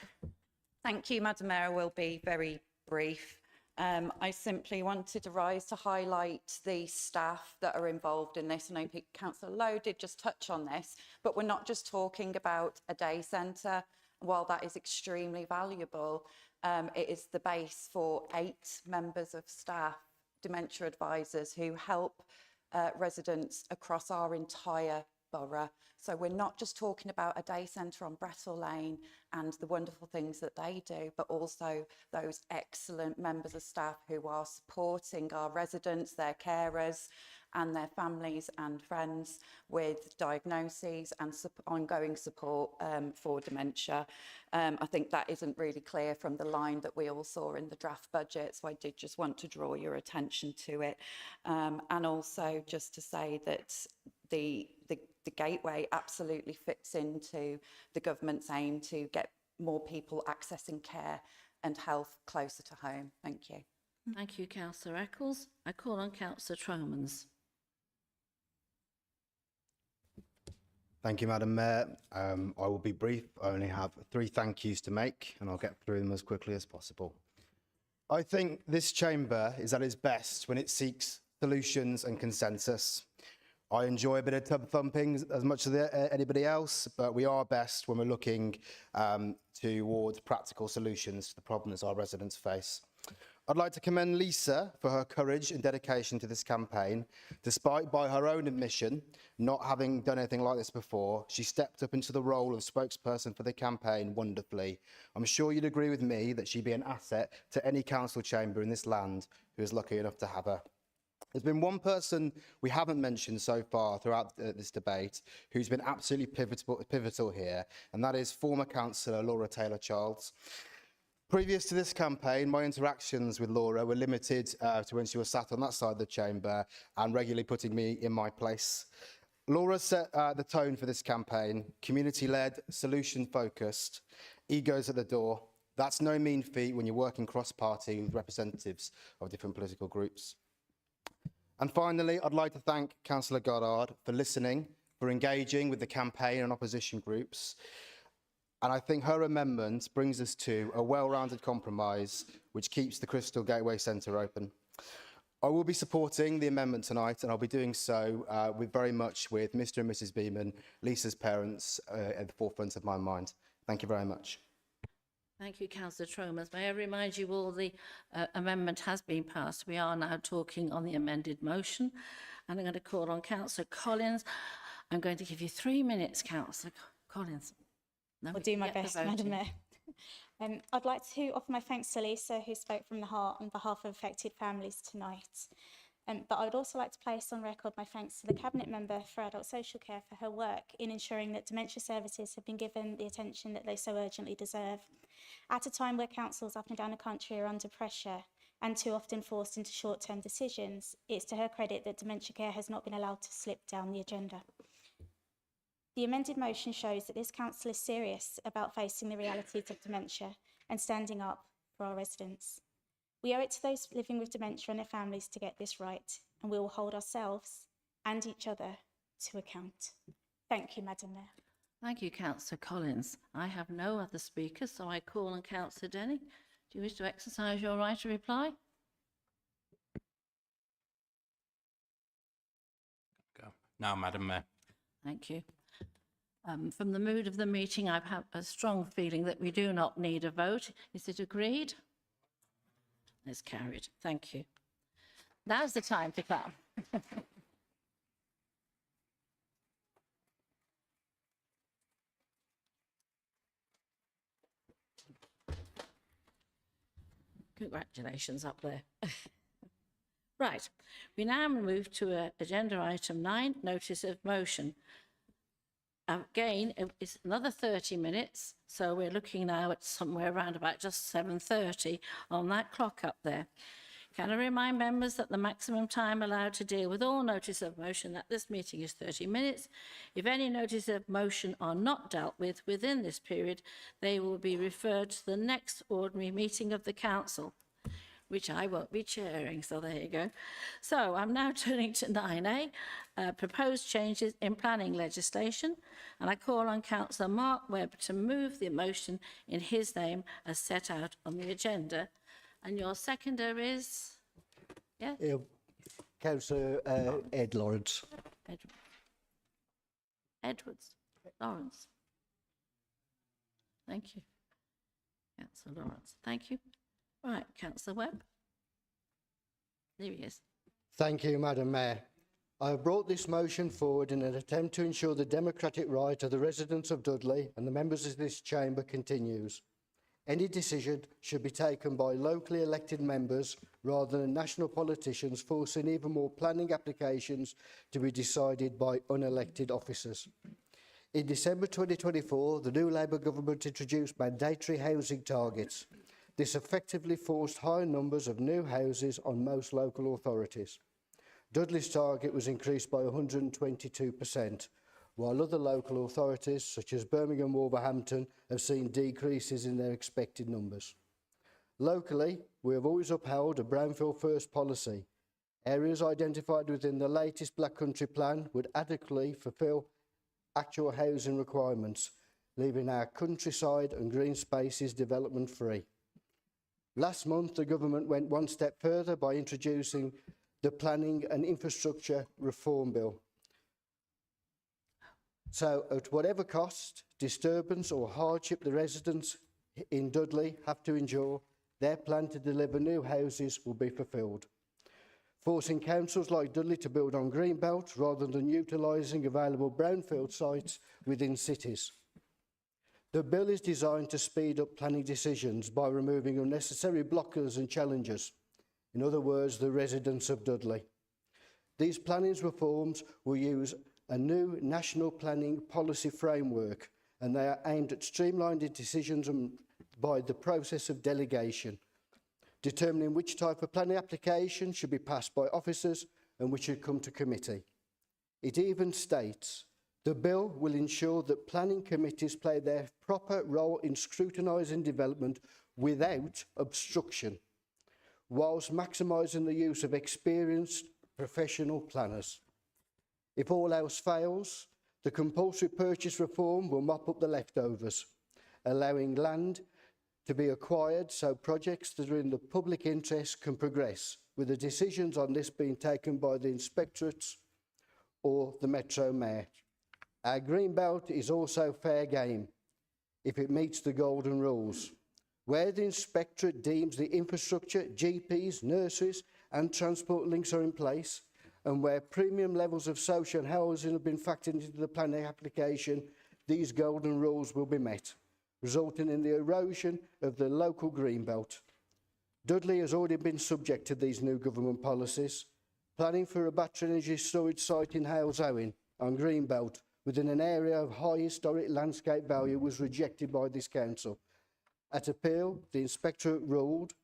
Thank you, Madam Mayor. I will be very brief. I simply wanted to rise to highlight the staff that are involved in this. And I think Councillor Lowe did just touch on this, but we're not just talking about a day centre. While that is extremely valuable, it is the base for 8 members of staff, dementia advisors, who help residents across our entire borough. So we're not just talking about a day centre on Brettle Lane and the wonderful things that they do, but also those excellent members of staff who are supporting our residents, their carers and their families and friends with diagnoses and ongoing support for dementia. I think that isn't really clear from the line that we all saw in the draft budget, so I did just want to draw your attention to it. And also just to say that the Gateway absolutely fits into the government's aim to get more people accessing care and health closer to home. Thank you. Thank you, Councillor Eccles. I call on Councillor Tromans. Thank you, Madam Mayor. I will be brief. I only have 3 thank yous to make, and I'll get through them as quickly as possible. I think this chamber is at its best when it seeks solutions and consensus. I enjoy a bit of tub thumping as much as anybody else, but we are best when we're looking towards practical solutions to the problems our residents face. I'd like to commend Lisa for her courage and dedication to this campaign. Despite, by her own admission, not having done anything like this before, she stepped up into the role of spokesperson for the campaign wonderfully. I'm sure you'd agree with me that she'd be an asset to any council chamber in this land who is lucky enough to have her. There's been one person we haven't mentioned so far throughout this debate who's been absolutely pivotal here, and that is former councillor Laura Taylor-Charles. Previous to this campaign, my interactions with Laura were limited to when she was sat on that side of the chamber and regularly putting me in my place. Laura set the tone for this campaign: community-led, solution-focused, egos at the door. That's no mean feat when you're working cross-party with representatives of different political groups. And finally, I'd like to thank Councillor Goddard for listening, for engaging with the campaign and opposition groups. And I think her amendment brings us to a well-rounded compromise which keeps the Crystal Gateway Centre open. I will be supporting the amendment tonight, and I'll be doing so very much with Mr and Mrs Beeman, Lisa's parents, at the forefront of my mind. Thank you very much. Thank you, Councillor Tromers. May I remind you all the amendment has been passed. We are now talking on the amended motion, and I'm going to call on Councillor Collins. I'm going to give you 3 minutes, Councillor Collins. I'll do my best, Madam Mayor. I'd like to offer my thanks to Lisa, who spoke from the heart on behalf of affected families tonight. But I would also like to place on record my thanks to the Cabinet Member for Adult Social Care for her work in ensuring that dementia services have been given the attention that they so urgently deserve. At a time where councils up and down the country are under pressure and too often forced into short-term decisions, it's to her credit that dementia care has not been allowed to slip down the agenda. The amended motion shows that this council is serious about facing the realities of dementia and standing up for our residents. We owe it to those living with dementia and their families to get this right, and we will hold ourselves and each other to account. Thank you, Madam Mayor. Thank you, Councillor Collins. I have no other speakers, so I call on Councillor Denning. Do you wish to exercise your right to reply? No, Madam Mayor. Thank you. From the mood of the meeting, I've had a strong feeling that we do not need a vote. Is it agreed? It's carried. Thank you. Now's the time to clap. Congratulations up there. Right, we now move to agenda item 9, notice of motion. Again, it's another 30 minutes, so we're looking now at somewhere around about just 7:30 on that clock up there. Can I remind members that the maximum time allowed to deal with all notice of motion at this meeting is 30 minutes. If any notice of motion are not dealt with within this period, they will be referred to the next ordinary meeting of the council, which I won't be chairing, so there you go. So I'm now turning to 9A, proposed changes in planning legislation, and I call on Councillor Mark Webb to move the motion in his name as set out on the agenda. And your seconder is? Yeah? Councillor Ed Lawrence. Edwards. Lawrence. Thank you. Councillor Lawrence. Thank you. Right, Councillor Webb. There he is. Thank you, Madam Mayor. I have brought this motion forward in an attempt to ensure the democratic right of the residents of Dudley and the members of this chamber continues. Any decision should be taken by locally elected members rather than national politicians forcing even more planning applications to be decided by unelected officers. In December 2024, the new Labour government introduced mandatory housing targets. This effectively forced high numbers of new houses on most local authorities. Dudley's target was increased by 122%, while other local authorities, such as Birmingham and Wolverhampton, have seen decreases in their expected numbers. Locally, we have always upheld a brownfield first policy. Areas identified within the latest Black Country Plan would adequately fulfil actual housing requirements, leaving our countryside and green spaces development free. Last month, the government went one step further by introducing the Planning and Infrastructure Reform Bill. So, at whatever cost, disturbance or hardship the residents in Dudley have to endure, their plan to deliver new houses will be fulfilled, forcing councils like Dudley to build on Greenbelt rather than utilising available brownfield sites within cities. The bill is designed to speed up planning decisions by removing unnecessary blockers and challenges. In other words, the residents of Dudley. These planning reforms will use a new national planning policy framework, and they are aimed at streamlining decisions by the process of delegation, determining which type of planning application should be passed by officers and which should come to committee. It even states, the bill will ensure that planning committees play their proper role in scrutinising development without obstruction, whilst maximising the use of experienced professional planners. If all else fails, the compulsory purchase reform will mop up the leftovers, allowing land to be acquired so projects that are in the public interest can progress, with the decisions on this being taken by the inspectorates or the Metro Mayor. Our Greenbelt is also fair game if it meets the golden rules. Where the inspectorate deems the infrastructure, GPs, nurseries and transport links are in place, and where premium levels of social housing have been factored into the planning application, these golden rules will be met, resulting in the erosion of the local Greenbelt. Dudley has already been subject to these new government policies. Planning for a battery energy storage site in Hales Owen on Greenbelt within an area of high historic landscape value was rejected by this council. At appeal, the inspectorate ruled,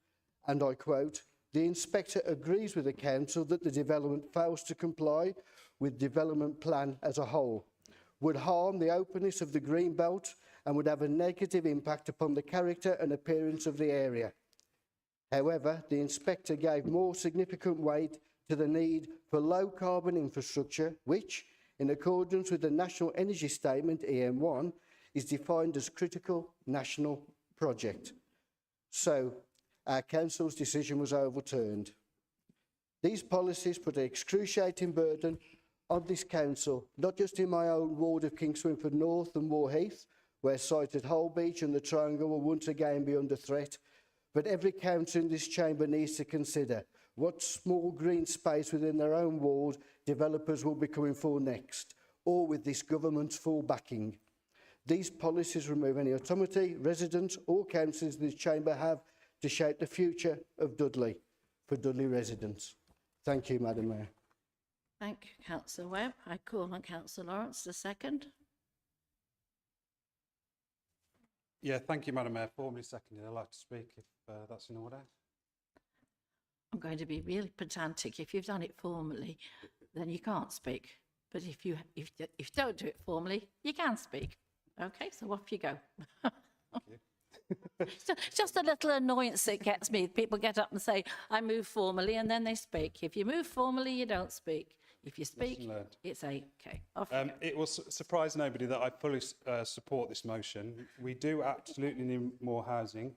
and I quote, the inspector agrees with the council that the development fails to comply with development plan as a whole, would harm the openness of the Greenbelt and would have a negative impact upon the character and appearance of the area. However, the inspector gave more significant weight to the need for low carbon infrastructure, which, in accordance with the National Energy Statement, EM1, is defined as critical national project. So, our council's decision was overturned. These policies put an excruciating burden on this council, not just in my own ward of King Swinford North and Warheath, where sites at Holbeach and the Triangle will once again be under threat, but every council in this chamber needs to consider what small green space within their own ward developers will be coming for next, or with this government's full backing. These policies remove any autonomy residents or councillors in this chamber have to shape the future of Dudley for Dudley residents. Thank you, Madam Mayor. Thank you, Councillor Webb. I call on Councillor Lawrence to second. Yeah, thank you, Madam Mayor. Formally seconded. I'd like to speak if that's in order. I'm going to be really pedantic. If you've done it formally, then you can't speak. But if you don't do it formally, you can speak. Okay, so off you go. Just a little annoyance it gets me. People get up and say, I move formally, and then they speak. If you move formally, you don't speak. If you speak, it's okay. Off you go. It will surprise nobody that I fully support this motion. We do absolutely need more housing.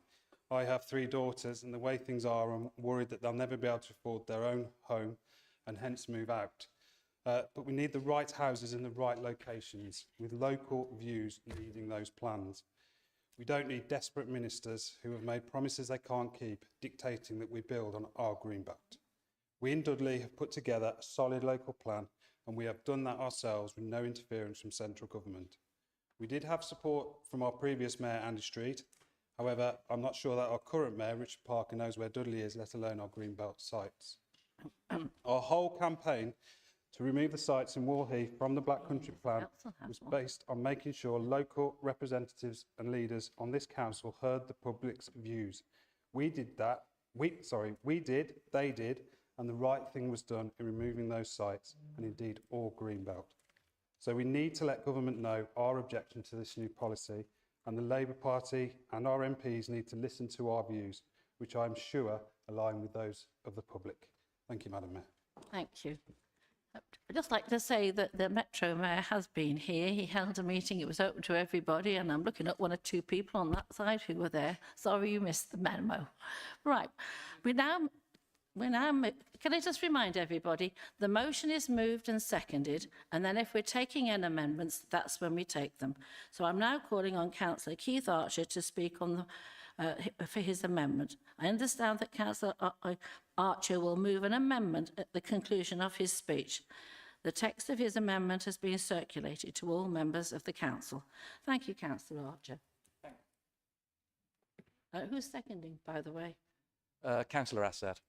I have 3 daughters, and the way things are, I'm worried that they'll never be able to afford their own home and hence move out. But we need the right houses in the right locations, with local views leading those plans. We don't need desperate ministers who have made promises they can't keep, dictating that we build on our Greenbelt. We in Dudley have put together a solid local plan, and we have done that ourselves with no interference from central government. We did have support from our previous Mayor, Andy Street. However, I'm not sure that our current Mayor, Richard Parker, knows where Dudley is, let alone our Greenbelt sites. Our whole campaign to remove the sites in Warheath from the Black Country Plan was based on making sure local representatives and leaders on this council heard the public's views. We did, they did, and the right thing was done in removing those sites, and indeed all Greenbelt. So we need to let government know our objection to this new policy, and the Labour Party and our MPs need to listen to our views, which I'm sure align with those of the public. Thank you, Madam Mayor. Thank you. I'd just like to say that the Metro Mayor has been here. He held a meeting. It was open to everybody, and I'm looking at one or two people on that side who were there. Sorry you missed the memo. Right. Can I just remind everybody, the motion is moved and seconded, and then if we're taking in amendments, that's when we take them. So I'm now calling on Councillor Keith Archer to speak on for his amendment. I understand that Councillor Archer will move an amendment at the conclusion of his speech. The text of his amendment has been circulated to all members of the council. Thank you, Councillor Archer. Who's seconding, by the way? Councillor Assad.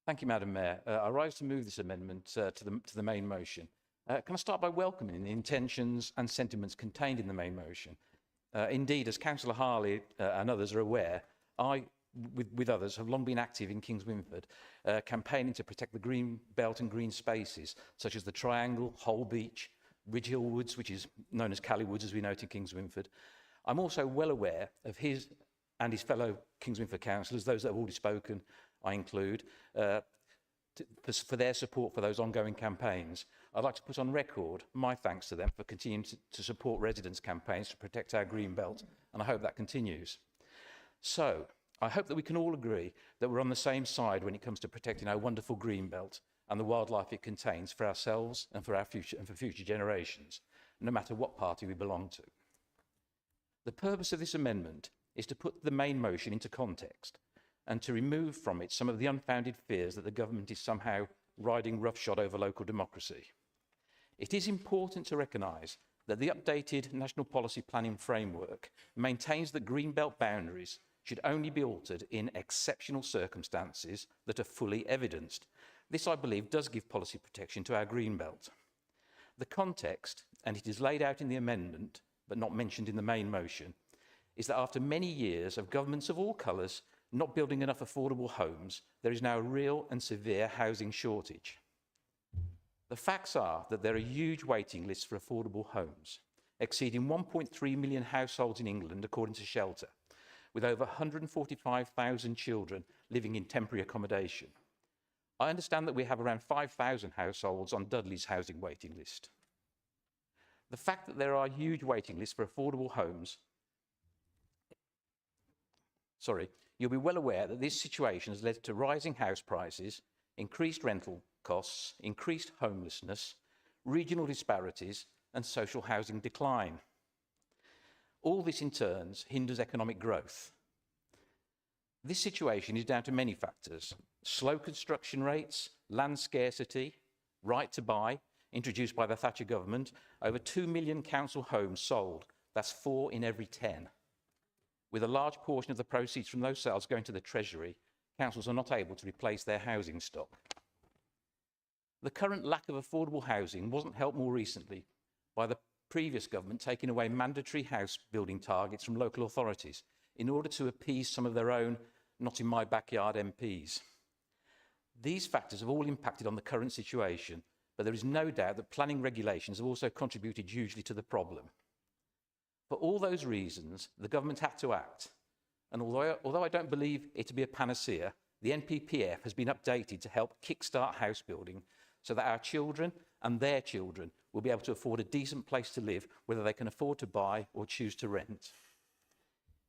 Thank you, Madam Mayor. I rise to move this amendment to the main motion. Can I start by welcoming the intentions and sentiments contained in the main motion? Indeed, as Councillor Harley and others are aware, I, with others, have long been active in Kings Winford, campaigning to protect the green belt and green spaces, such as the Triangle, Hole Beach, Ridge Hill Woods, which is known as Cally Woods, as we note in Kings Winford. I'm also well aware of his and his fellow Kings Winford councillors, those that have already spoken, I include, for their support for those ongoing campaigns. I'd like to put on record my thanks to them for continuing to support residents' campaigns to protect our green belt, and I hope that continues. So, I hope that we can all agree that we're on the same side when it comes to protecting our wonderful green belt and the wildlife it contains for ourselves and for our future and for future generations, no matter what party we belong to. The purpose of this amendment is to put the main motion into context and to remove from it some of the unfounded fears that the government is somehow riding roughshod over local democracy. It is important to recognise that the updated National Policy Planning Framework maintains that greenbelt boundaries should only be altered in exceptional circumstances that are fully evidenced. This, I believe, does give policy protection to our greenbelt. The context, and it is laid out in the amendment, but not mentioned in the main motion, is that after many years of governments of all colours not building enough affordable homes, there is now a real and severe housing shortage. The facts are that there are huge waiting lists for affordable homes, exceeding 1.3 million households in England, according to Shelter, with over 145,000 children living in temporary accommodation. I understand that we have around 5,000 households on Dudley's housing waiting list. The fact that there are huge waiting lists for affordable homes, you'll be well aware that this situation has led to rising house prices, increased rental costs, increased homelessness, regional disparities, and social housing decline. All this in turn hinders economic growth. This situation is down to many factors: slow construction rates, land scarcity, right to buy, introduced by the Thatcher government, over 2 million council homes sold. That's 4 in every 10. With a large portion of the proceeds from those sales going to the Treasury, councils are not able to replace their housing stock. The current lack of affordable housing wasn't helped more recently by the previous government taking away mandatory house building targets from local authorities in order to appease some of their own not in my backyard MPs. These factors have all impacted on the current situation, but there is no doubt that planning regulations have also contributed hugely to the problem. For all those reasons, the government had to act. And although I don't believe it to be a panacea, the NPPF has been updated to help kickstart house building so that our children and their children will be able to afford a decent place to live, whether they can afford to buy or choose to rent.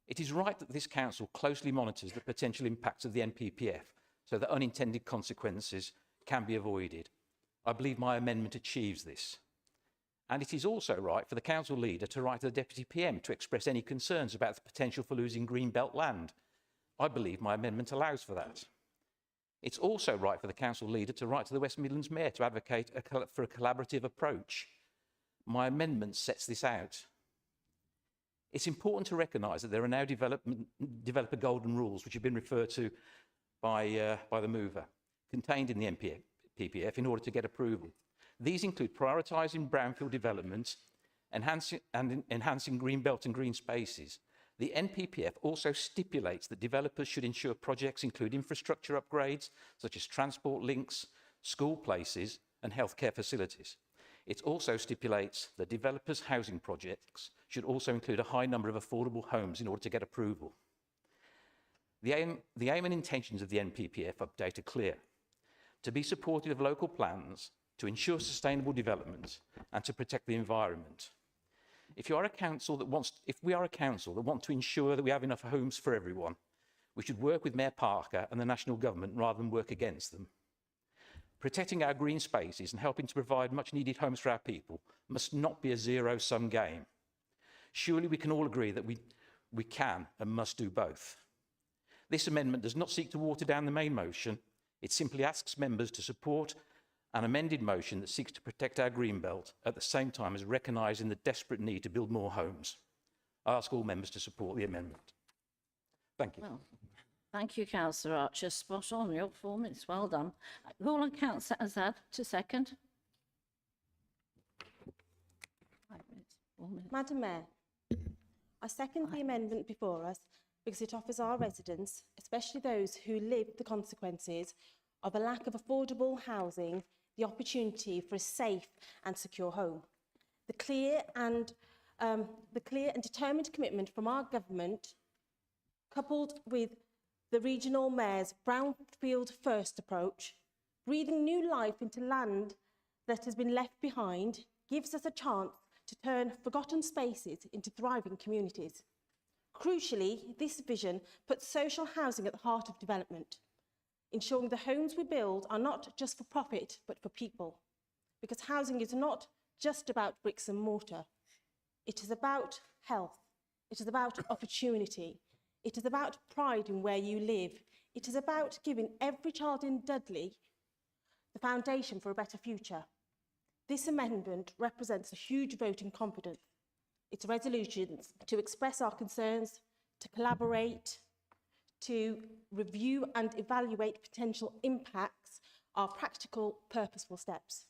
It is right that this council closely monitors the potential impacts of the NPPF so that unintended consequences can be avoided. I believe my amendment achieves this. And it is also right for the council leader to write to the Deputy PM to express any concerns about the potential for losing greenbelt land. I believe my amendment allows for that. It's also right for the council leader to write to the West Midlands Mayor to advocate for a collaborative approach. My amendment sets this out. It's important to recognise that there are now developer golden rules, which have been referred to by the mover, contained in the NPPF in order to get approval. These include prioritising brownfield development, enhancing greenbelt and green spaces. The NPPF also stipulates that developers should ensure projects include infrastructure upgrades, such as transport links, school places, and healthcare facilities. It also stipulates that developers' housing projects should also include a high number of affordable homes in order to get approval. The aim and intentions of the NPPF update are clear: to be supportive of local plans, to ensure sustainable development and to protect the environment. If we are a council that wants to ensure that we have enough homes for everyone, we should work with Mayor Parker and the national government rather than work against them. Protecting our green spaces and helping to provide much needed homes for our people must not be a zero-sum game. Surely we can all agree that we can and must do both. This amendment does not seek to water down the main motion. It simply asks members to support an amended motion that seeks to protect our green belt at the same time as recognising the desperate need to build more homes. I ask all members to support the amendment. Thank you. Well, thank you, Councillor Archer. Spot on, your 4 minutes. Well done. Call on Councillor Azad to second. 5 minutes, 4 minutes. Madam Mayor, I second the amendment before us because it offers our residents, especially those who live the consequences of a lack of affordable housing, the opportunity for a safe and secure home. The clear and determined commitment from our government, coupled with the regional mayor's brownfield first approach, breathing new life into land that has been left behind, gives us a chance to turn forgotten spaces into thriving communities. Crucially, this vision puts social housing at the heart of development, ensuring the homes we build are not just for profit, but for people. Because housing is not just about bricks and mortar. It is about health. It is about opportunity. It is about pride in where you live. It is about giving every child in Dudley the foundation for a better future. This amendment represents a huge vote in confidence. It's resolutions to express our concerns, to collaborate, to review and evaluate potential impacts are practical, purposeful steps.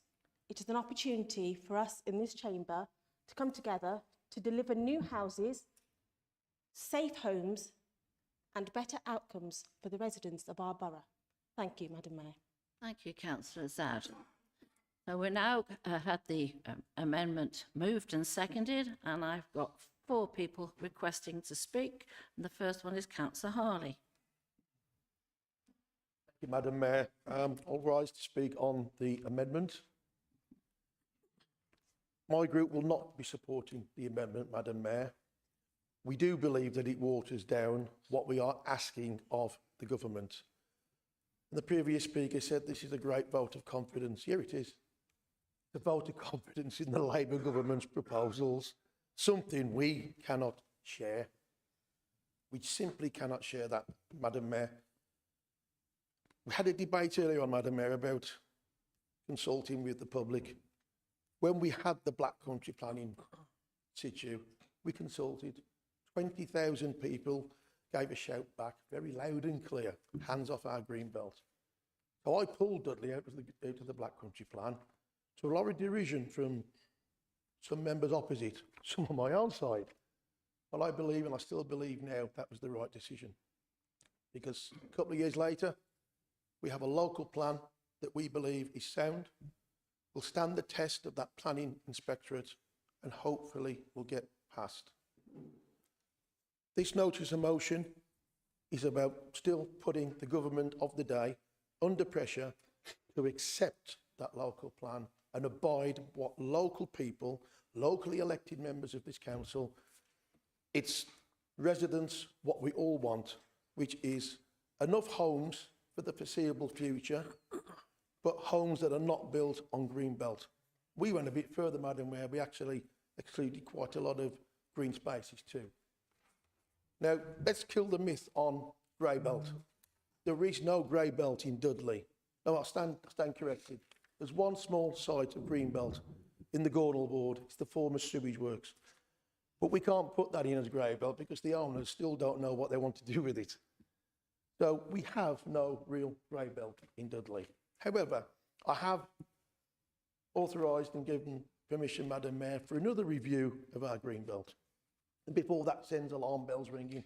It is an opportunity for us in this chamber to come together to deliver new houses, safe homes, and better outcomes for the residents of our borough. Thank you, Madam Mayor. Thank you, Councillor Azad. So we're now had the amendment moved and seconded, and I've got 4 people requesting to speak. And the first one is Councillor Harley. Thank you, Madam Mayor. I'll rise to speak on the amendment. My group will not be supporting the amendment, Madam Mayor. We do believe that it waters down what we are asking of the government. And the previous speaker said this is a great vote of confidence. Here it is. The vote of confidence in the Labour government's proposals, something we cannot share. We simply cannot share that, Madam Mayor. We had a debate earlier on, Madam Mayor, about consulting with the public. When we had the Black Country Plan in situ, we consulted. 20,000 people gave a shout back, very loud and clear, hands off our green belt. So I pulled Dudley out of the Black Country Plan to a lot of derision from some members opposite, some on my own side. Well, I believe, and I still believe now, that was the right decision. Because a couple of years later, we have a local plan that we believe is sound, will stand the test of that planning inspectorate, and hopefully will get passed. This notice of motion is about still putting the government of the day under pressure to accept that local plan and abide what local people, locally elected members of this council, its residents, what we all want, which is enough homes for the foreseeable future, but homes that are not built on Greenbelt. We went a bit further, Madam Mayor. We actually excluded quite a lot of green spaces too. Now, let's kill the myth on grey belt. There is no grey belt in Dudley. No, I stand corrected. There's one small site of green belt in the Gornal ward. It's the former sewage works. But we can't put that in as grey belt because the owners still don't know what they want to do with it. So we have no real grey belt in Dudley. However, I have authorised and given permission, Madam Mayor, for another review of our green belt. And before that sends alarm bells ringing,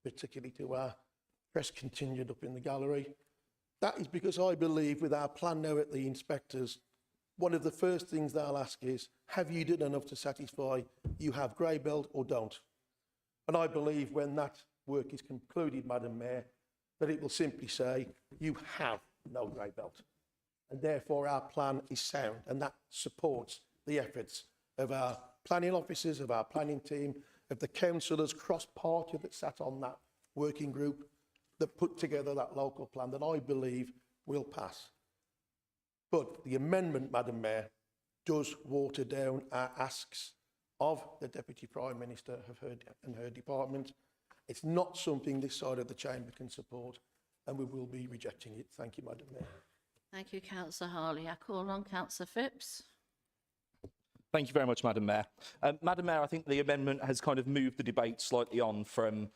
particularly to our press contingent up in the gallery. That is because I believe with our plan now at the inspectors, one of the first things they'll ask is, have you done enough to satisfy you have grey belt or don't? And I believe when that work is concluded, Madam Mayor, that it will simply say, you have no grey belt. and therefore our plan is sound, and that supports the efforts of our planning officers, of our planning team, of the councillors cross-party that sat on that working group that put together that local plan that I believe will pass. But the amendment, Madam Mayor, does water down our asks of the Deputy Prime Minister and her department. It's not something this side of the chamber can support, and we will be rejecting it. Thank you, Madam Mayor. Thank you, Councillor Harley. I call on Councillor Phipps. Thank you very much, Madam Mayor. Madam Mayor, I think the amendment has kind of moved the debate slightly on from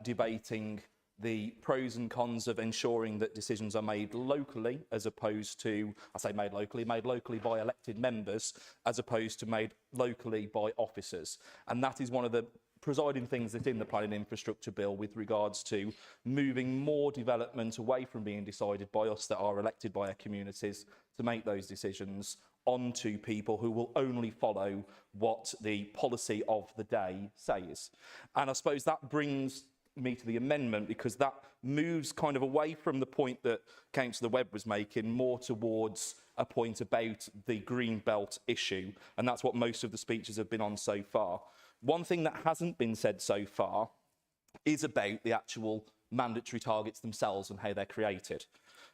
debating the pros and cons of ensuring that decisions are made locally, as opposed to, I say made locally by elected members, as opposed to made locally by officers. And that is one of the presiding things that's in the Planning Infrastructure Bill with regards to moving more development away from being decided by us that are elected by our communities to make those decisions onto people who will only follow what the policy of the day says. And I suppose that brings me to the amendment, because that moves kind of away from the point that Councillor Webb was making, more towards a point about the green belt issue, and that's what most of the speeches have been on so far. One thing that hasn't been said so far is about the actual mandatory targets themselves and how they're created.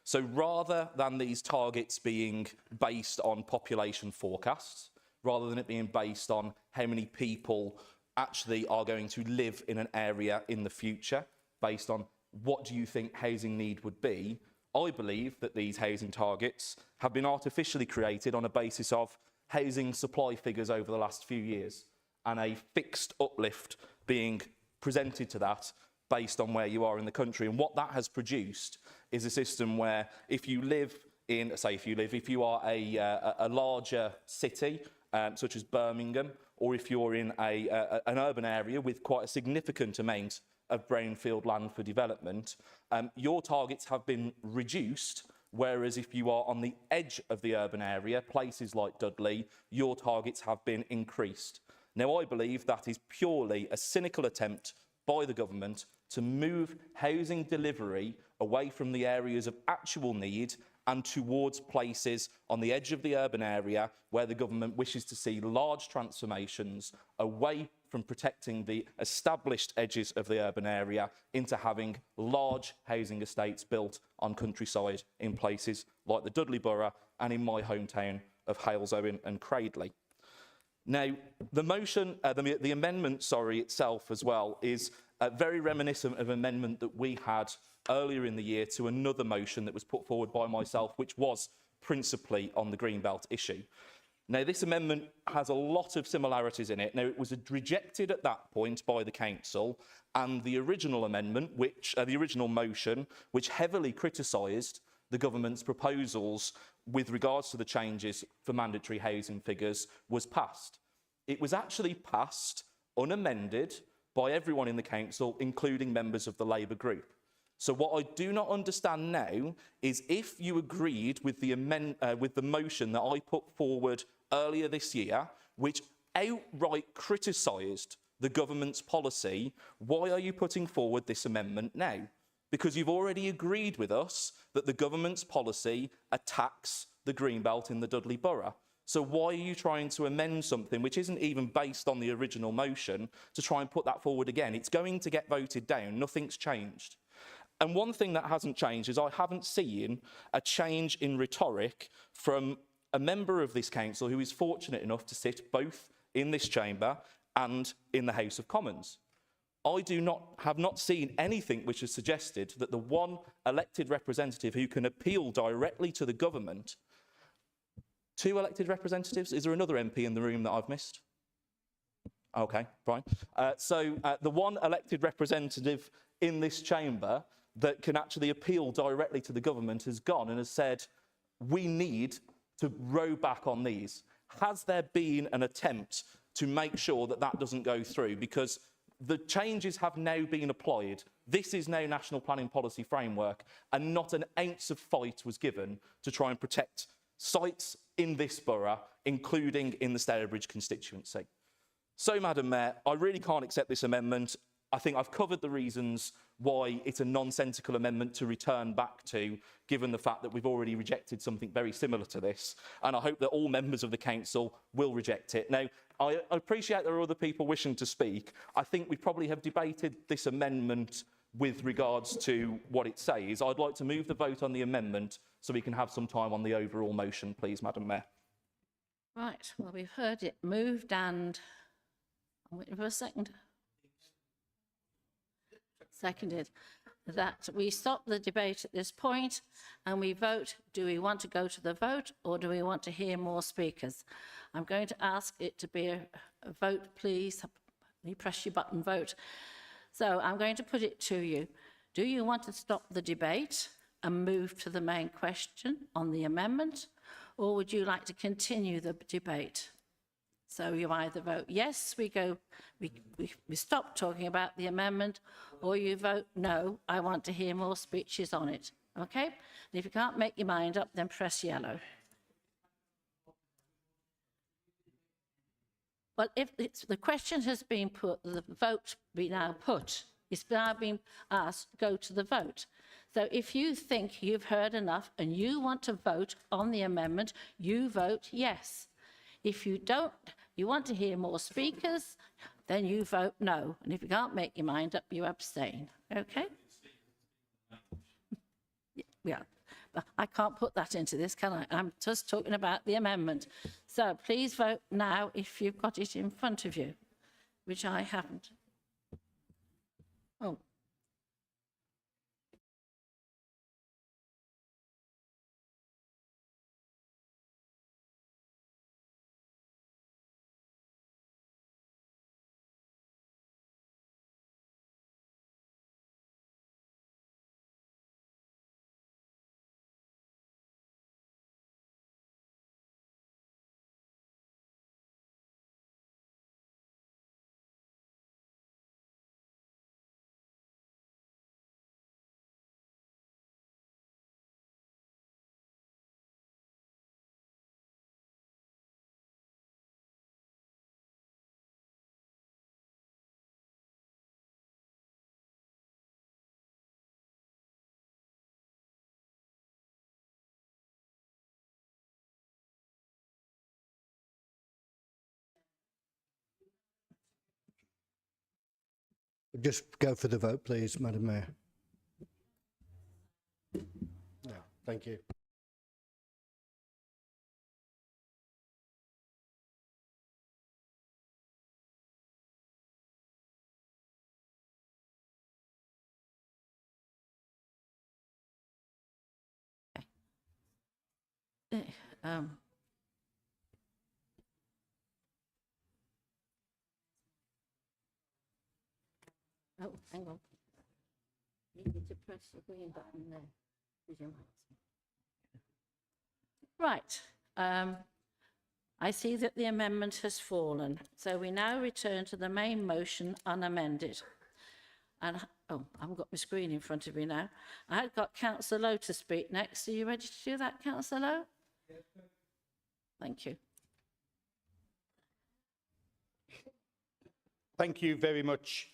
So rather than these targets being based on population forecasts, rather than it being based on how many people actually are going to live in an area in the future, based on what do you think housing need would be, I believe that these housing targets have been artificially created on a basis of housing supply figures over the last few years, and a fixed uplift being presented to that based on where you are in the country. And what that has produced is a system where if you live in, if you are a larger city, such as Birmingham, or if you're in an urban area with quite a significant amount of brownfield land for development, your targets have been reduced, whereas if you are on the edge of the urban area, places like Dudley, your targets have been increased. Now, I believe that is purely a cynical attempt by the government to move housing delivery away from the areas of actual need and towards places on the edge of the urban area where the government wishes to see large transformations away from protecting the established edges of the urban area into having large housing estates built on countryside in places like the Dudley Borough and in my hometown of Halesowen and Cradley. Now, the motion, the amendment, itself as well, is very reminiscent of an amendment that we had earlier in the year to another motion that was put forward by myself, which was principally on the Greenbelt issue. Now, this amendment has a lot of similarities in it. Now, it was rejected at that point by the council, and the original amendment, the original motion, which heavily criticised the government's proposals with regards to the changes for mandatory housing figures, was passed. It was actually passed unamended by everyone in the council, including members of the Labour group. So what I do not understand now is if you agreed with the motion that I put forward earlier this year, which outright criticised the government's policy, why are you putting forward this amendment now? Because you've already agreed with us that the government's policy attacks the Greenbelt in the Dudley Borough. So why are you trying to amend something which isn't even based on the original motion to try and put that forward again? It's going to get voted down. Nothing's changed. And one thing that hasn't changed is I haven't seen a change in rhetoric from a member of this council who is fortunate enough to sit both in this chamber and in the House of Commons. I have not seen anything which has suggested that the one elected representative who can appeal directly to the government. Two elected representatives? Is there another MP in the room that I've missed? Okay, fine. The one elected representative in this chamber that can actually appeal directly to the government has gone and has said, we need to row back on these. Has there been an attempt to make sure that that doesn't go through? Because the changes have now been applied. This is now National Planning Policy Framework, and not an ounce of fight was given to try and protect sites in this borough, including in the Stourbridge constituency. So, Madam Mayor, I really can't accept this amendment. I think I've covered the reasons why it's a nonsensical amendment to return back to, given the fact that we've already rejected something very similar to this. And I hope that all members of the council will reject it. Now, I appreciate there are other people wishing to speak. I think we probably have debated this amendment with regards to what it says. I'd like to move the vote on the amendment so we can have some time on the overall motion, please, Madam Mayor. Right, well, we've heard it moved and I'm waiting for a second. Seconded. That we stop the debate at this point and we vote. Do we want to go to the vote or do we want to hear more speakers? I'm going to ask it to be a vote, please. You press your button, vote. So I'm going to put it to you. Do you want to stop the debate and move to the main question on the amendment, or would you like to continue the debate? So you either vote yes, we stop talking about the amendment, or you vote no, I want to hear more speeches on it. Okay? And if you can't make your mind up, then press yellow. Well, if the question has been put, the vote be now put. It's now been asked, go to the vote. So if you think you've heard enough and you want to vote on the amendment, you vote yes. If you don't, you want to hear more speakers, then you vote no. And if you can't make your mind up, you abstain. Okay? Yeah. But I can't put that into this, can I? I'm just talking about the amendment. So please vote now if you've got it in front of you, which I haven't. Oh. Just go for the vote, please, Madam Mayor. No, thank you. Oh, hang on. You need to press the green button there. With your mouse. Right. I see that the amendment has fallen. So we now return to the main motion unamended. And, oh, I haven't got my screen in front of me now. I had got Councillor Lowe to speak next. Are you ready to do that, Councillor Lowe? Yes, sir. Thank you. Thank you very much,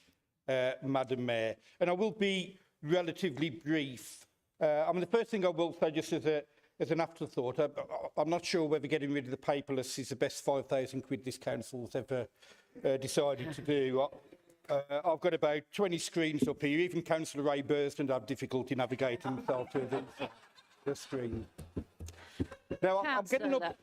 Madam Mayor. And I will be relatively brief. I mean, the first thing I will say, just as an afterthought, I'm not sure whether getting rid of the paperless is the best 5,000 quid this council's ever decided to do. I've got about 20 screens up here. Even Councillor Ray Bursland had difficulty navigating himself to the screen. Now, I'm getting up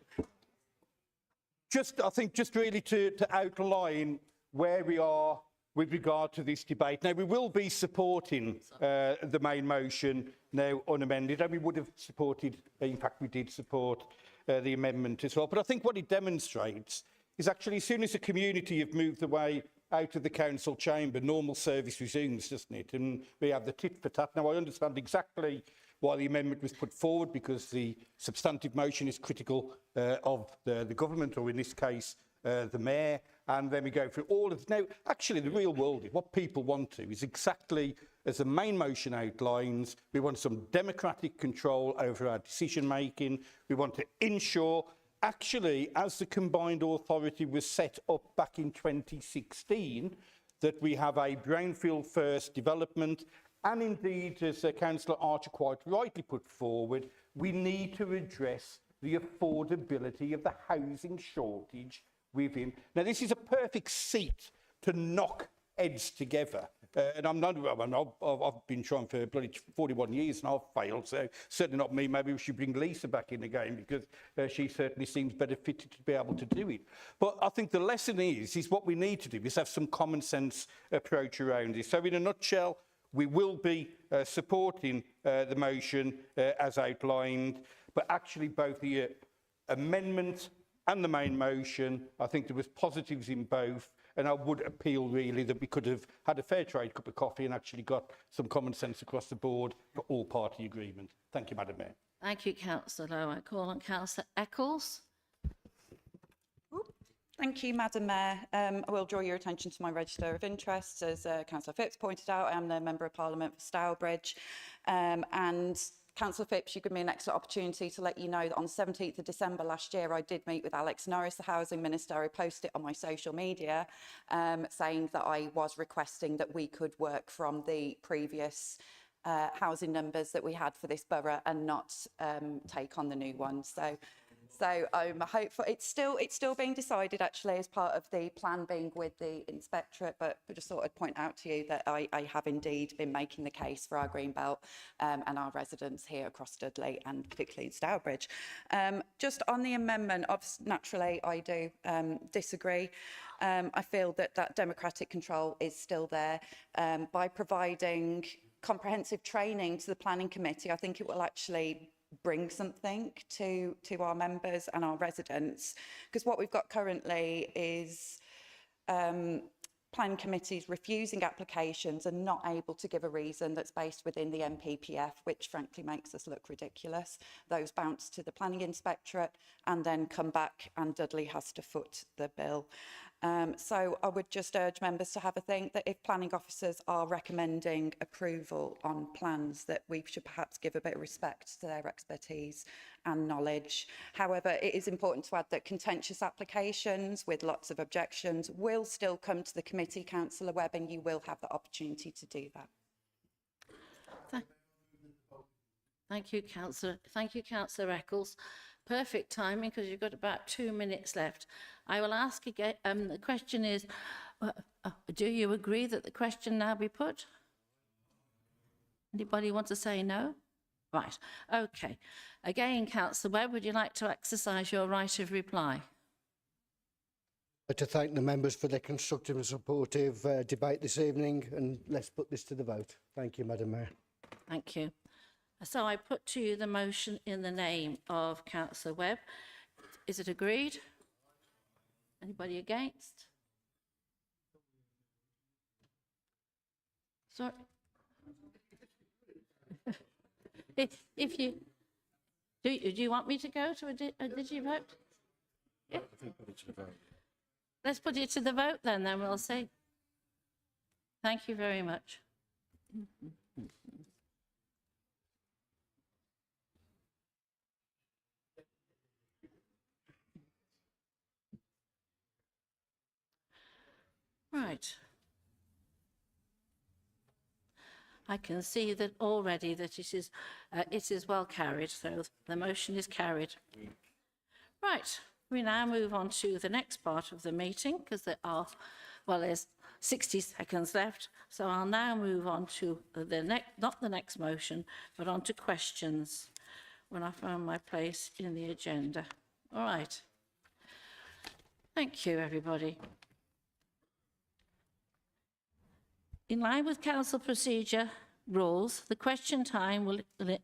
I think just really to outline where we are with regard to this debate. Now, we will be supporting the main motion now unamended, and we would have supported, in fact, we did support the amendment as well. But I think what it demonstrates is actually as soon as the community have moved away out of the council chamber, normal service resumes, doesn't it? And we have the tit for tat. Now, I understand exactly why the amendment was put forward, because the substantive motion is critical of the government, or in this case, the mayor, and then we go through all of... Now, actually, the real world, what people want to is exactly as the main motion outlines. We want some democratic control over our decision-making. We want to ensure, actually, as the combined authority was set up back in 2016, that we have a brownfield first development And indeed, as Councillor Archer quite rightly put forward, we need to address the affordability of the housing shortage within. Now, this is a perfect seat to knock heads together. And I'm not, I've been trying for bloody 41 years and I've failed, so certainly not me. Maybe we should bring Lisa back in the game because she certainly seems better fitted to be able to do it. But I think the lesson is what we need to do is have some common sense approach around this. So in a nutshell, we will be supporting the motion as outlined, but actually both the amendment and the main motion, I think there was positives in both. And I would appeal really that we could have had a fair trade cup of coffee and actually got some common sense across the board for all party agreement. Thank you, Madam Mayor. Thank you, Councillor Lowe. I call on Councillor Eccles. Thank you, Madam Mayor. I will draw your attention to my register of interests. As Councillor Phipps pointed out, I am the Member of Parliament for Stourbridge. And Councillor Phipps, you give me an excellent opportunity to let you know that on the 17th of December last year, I did meet with Alex Norris, the Housing Minister. I posted it on my social media saying that I was requesting that we could work from the previous housing numbers that we had for this borough and not take on the new ones. So I'm hopeful. It's still being decided actually as part of the plan being with the inspectorate, but I just thought I'd point out to you that I have indeed been making the case for our Greenbelt and our residents here across Dudley and particularly in Stourbridge. Just on the amendment, naturally I do disagree. I feel that democratic control is still there. By providing comprehensive training to the planning committee, I think it will actually bring something to our members and our residents, because what we've got currently is planning committees refusing applications and not able to give a reason that's based within the MPPF, which frankly makes us look ridiculous. Those bounce to the planning inspectorate and then come back and Dudley has to foot the bill. So I would just urge members to have a think that if planning officers are recommending approval on plans, that we should perhaps give a bit of respect to their expertise and knowledge. However, it is important to add that contentious applications with lots of objections will still come to the committee, Councillor Webb, and you will have the opportunity to do that. Thank you, Councillor. Thank you, Councillor Eccles. Perfect timing because you've got about 2 minutes left. I will ask again, the question is, do you agree that the question now be put? Anybody want to say no? Right, okay. Again, Councillor Webb, would you like to exercise your right of reply? To thank the members for their constructive and supportive debate this evening, and let's put this to the vote. Thank you, Madam Mayor. Thank you. So I put to you the motion in the name of Councillor Webb. Is it agreed? Anybody against? Sorry. If you do you want me to go to a digi vote? Yeah. Let's put it to the vote then we'll see. Thank you very much. Right. I can see that already that it is well carried, so the motion is carried. Right, we now move on to the next part of the meeting because there's 60 seconds left. So I'll now move on to not the next motion, but on to questions when I found my place in the agenda. All right. Thank you, everybody. In line with council procedure rules, the question time will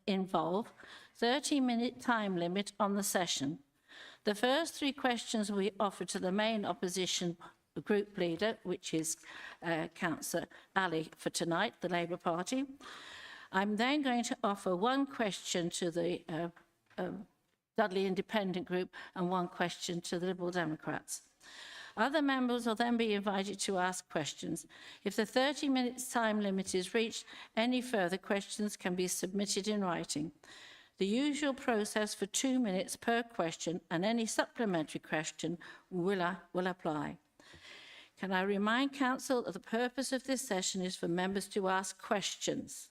involve 30-minute time limit on the session. The first 3 questions will be offered to the main opposition group leader, which is Councillor Ali for tonight, the Labour Party. I'm then going to offer 1 question to the Dudley Independent Group and 1 question to the Liberal Democrats. Other members will then be invited to ask questions. If the 30 minutes time limit is reached, any further questions can be submitted in writing. The usual process for 2 minutes per question and any supplementary question will apply. Can I remind Council that the purpose of this session is for members to ask questions?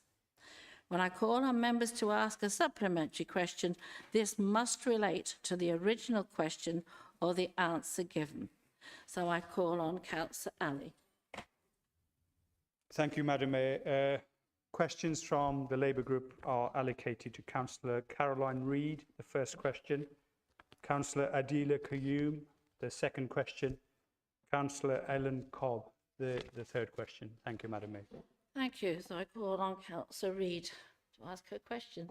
When I call on members to ask a supplementary question, this must relate to the original question or the answer given. So I call on Councillor Ali. Thank you, Madam Mayor. Questions from the Labour Group are allocated to Councillor Caroline Reid, the first question, Councillor Adila Qayyum, the second question, Councillor Ellen Cobb, the third question. Thank you, Madam Mayor. Thank you. So I call on Councillor Reid to ask her question.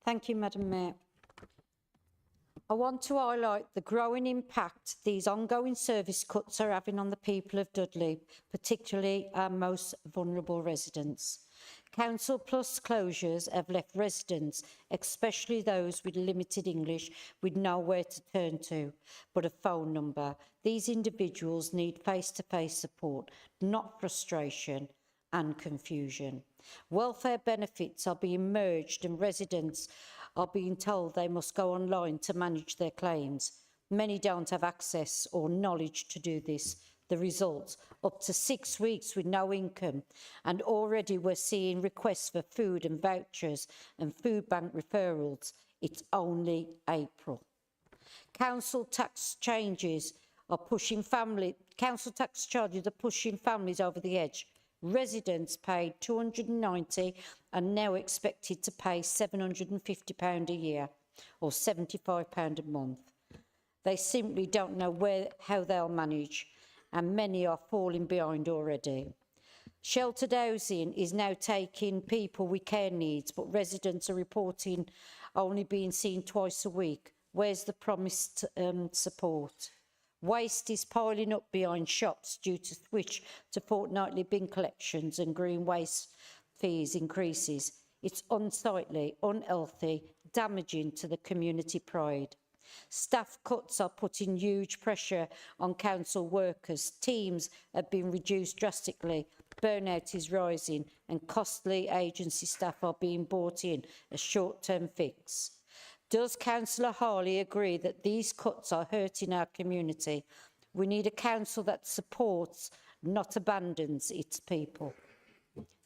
Thank you, Madam Mayor. I want to highlight the growing impact these ongoing service cuts are having on the people of Dudley, particularly our most vulnerable residents. Council Plus closures have left residents, especially those with limited English, with nowhere to turn to but a phone number. These individuals need face-to-face support, not frustration and confusion. Welfare benefits are being merged and residents are being told they must go online to manage their claims. Many don't have access or knowledge to do this. The result, up to 6 weeks with no income, and already we're seeing requests for food and vouchers and food bank referrals. It's only April. Council tax changes are pushing council tax charges are pushing families over the edge. Residents paid $290 are now expected to pay £750 a year or £75 a month. They simply don't know how they'll manage, and many are falling behind already. Sheltered housing is now taking people with care needs, but residents are reporting only being seen twice a week. Where's the promised support? Waste is piling up behind shops due to switch to fortnightly bin collections and green waste fees increases. It's unsightly, unhealthy, damaging to the community pride. Staff cuts are putting huge pressure on council workers. Teams have been reduced drastically. Burnout is rising and costly agency staff are being brought in as short-term fix. Does Councillor Harley agree that these cuts are hurting our community? We need a council that supports, not abandons its people.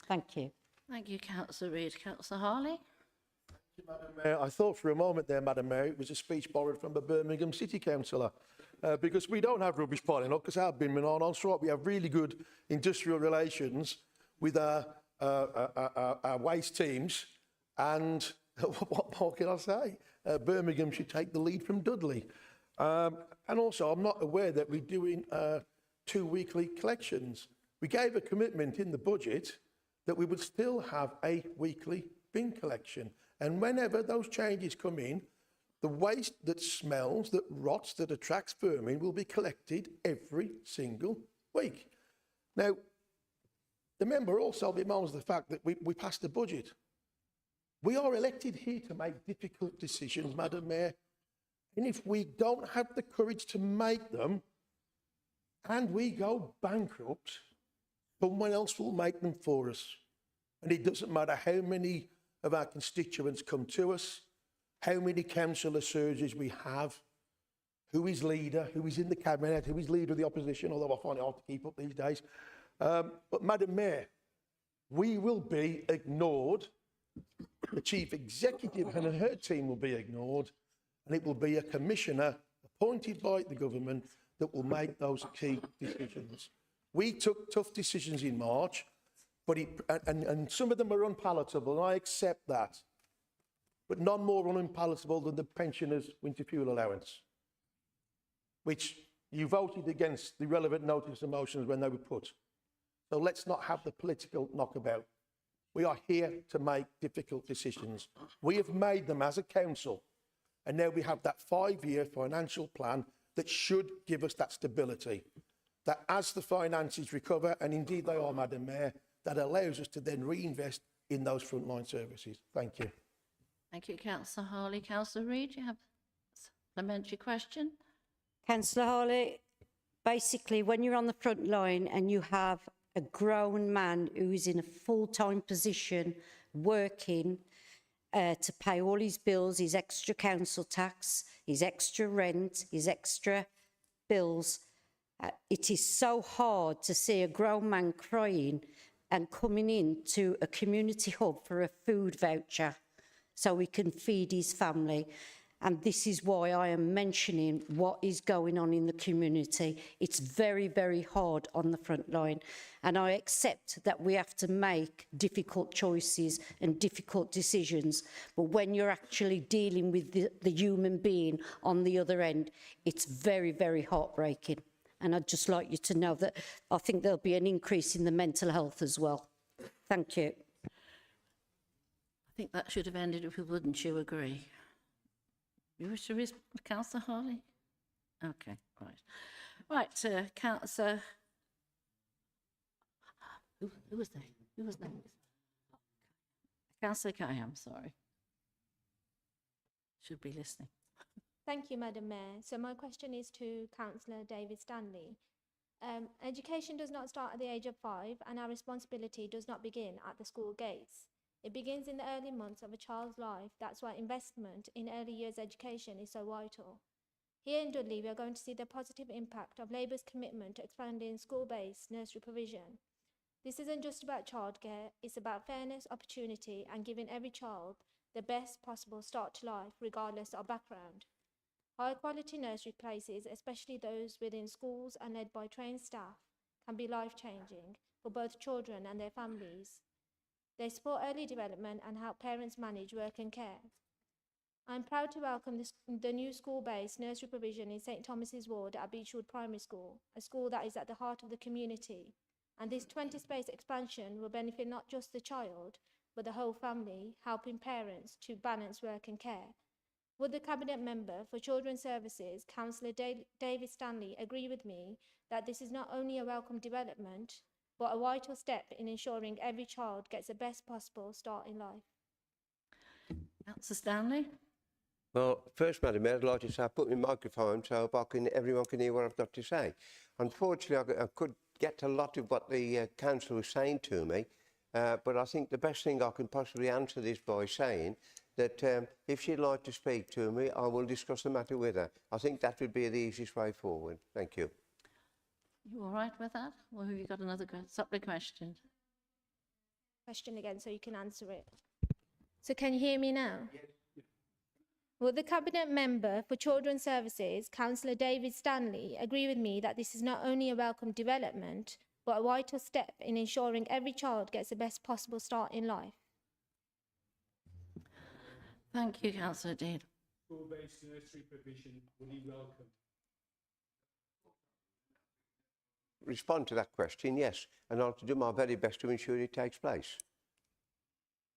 Thank you. Thank you, Councillor Reid. Councillor Harley? Madam Mayor, I thought for a moment there, Madam Mayor, it was a speech borrowed from a Birmingham City Councillor. Because we don't have rubbish piling up, because our binmen aren't on strike. We have really good industrial relations with our waste teams. And what more can I say? Birmingham should take the lead from Dudley. And also, I'm not aware that we're doing 2 weekly collections. We gave a commitment in the budget that we would still have a weekly bin collection. And whenever those changes come in, the waste that smells, that rots, that attracts vermin will be collected every single week. Now, the member also bemoans the fact that we passed the budget. We are elected here to make difficult decisions, Madam Mayor. And if we don't have the courage to make them and we go bankrupt, someone else will make them for us. And it doesn't matter how many of our constituents come to us, how many councillor surges we have, who is leader, who is in the cabinet, who is leader of the opposition, although I find it hard to keep up these days. But Madam Mayor, we will be ignored. The Chief Executive and her team will be ignored, and it will be a commissioner appointed by the government that will make those key decisions. We took tough decisions in March, but and some of them are unpalatable, and I accept that. But none more unpalatable than the pensioners' winter fuel allowance, which you voted against the relevant notice of motions when they were put. So let's not have the political knockabout. We are here to make difficult decisions. We have made them as a council, and now we have that 5-year financial plan that should give us that stability, that as the finances recover, and indeed they are, Madam Mayor, that allows us to then reinvest in those frontline services. Thank you. Thank you, Councillor Harley. Councillor Reid, you have a supplementary question? Councillor Harley, basically, when you're on the front line and you have a grown man who is in a full-time position working to pay all his bills, his extra council tax, his extra rent, his extra bills, It is so hard to see a grown man crying and coming into a community hub for a food voucher so he can feed his family. And this is why I am mentioning what is going on in the community. It's very, very hard on the front line. And I accept that we have to make difficult choices and difficult decisions. But when you're actually dealing with the human being on the other end, it's very, very heartbreaking. And I'd just like you to know that I think there'll be an increase in the mental health as well. Thank you. I think that should have ended if wouldn't you agree? You wish to respond, Councillor Harley? Okay, right. Right, Councillor... Who was that? Who was that? Councillor Kayam, sorry. Should be listening. Thank you, Madam Mayor. So my question is to Councillor David Stanley. Education does not start at the age of 5, and our responsibility does not begin at the school gates. It begins in the early months of a child's life. That's why investment in early years education is so vital. Here in Dudley, we are going to see the positive impact of Labour's commitment to expanding school-based nursery provision. This isn't just about childcare, it's about fairness, opportunity, and giving every child the best possible start to life, regardless of background. High-quality nursery places, especially those within schools and led by trained staff, can be life-changing for both children and their families. They support early development and help parents manage work and care. I'm proud to welcome the new school-based nursery provision in St Thomas's Ward at Beechwood Primary School, a school that is at the heart of the community. And this 20-space expansion will benefit not just the child, but the whole family, helping parents to balance work and care. Would the Cabinet Member for Children's Services, Councillor David Stanley, agree with me that this is not only a welcome development, but a vital step in ensuring every child gets the best possible start in life? Councillor Stanley? Well, first, Madam Mayor, I'd like to say I put my microphone so everyone can hear what I've got to say. Unfortunately, I could get a lot of what the council was saying to me, but I think the best thing I can possibly answer this by saying that if she'd like to speak to me, I will discuss the matter with her. I think that would be the easiest way forward. Thank you. You all right with that? Or have you got another supplementary question? Question again so you can answer it. So can you hear me now? Yes. Will the Cabinet Member for Children's Services, Councillor David Stanley, agree with me that this is not only a welcome development, but a vital step in ensuring every child gets the best possible start in life? Thank you, Councillor Dean. School-based nursery provision, will you welcome? Respond to that question, yes, and I'll do my very best to ensure it takes place.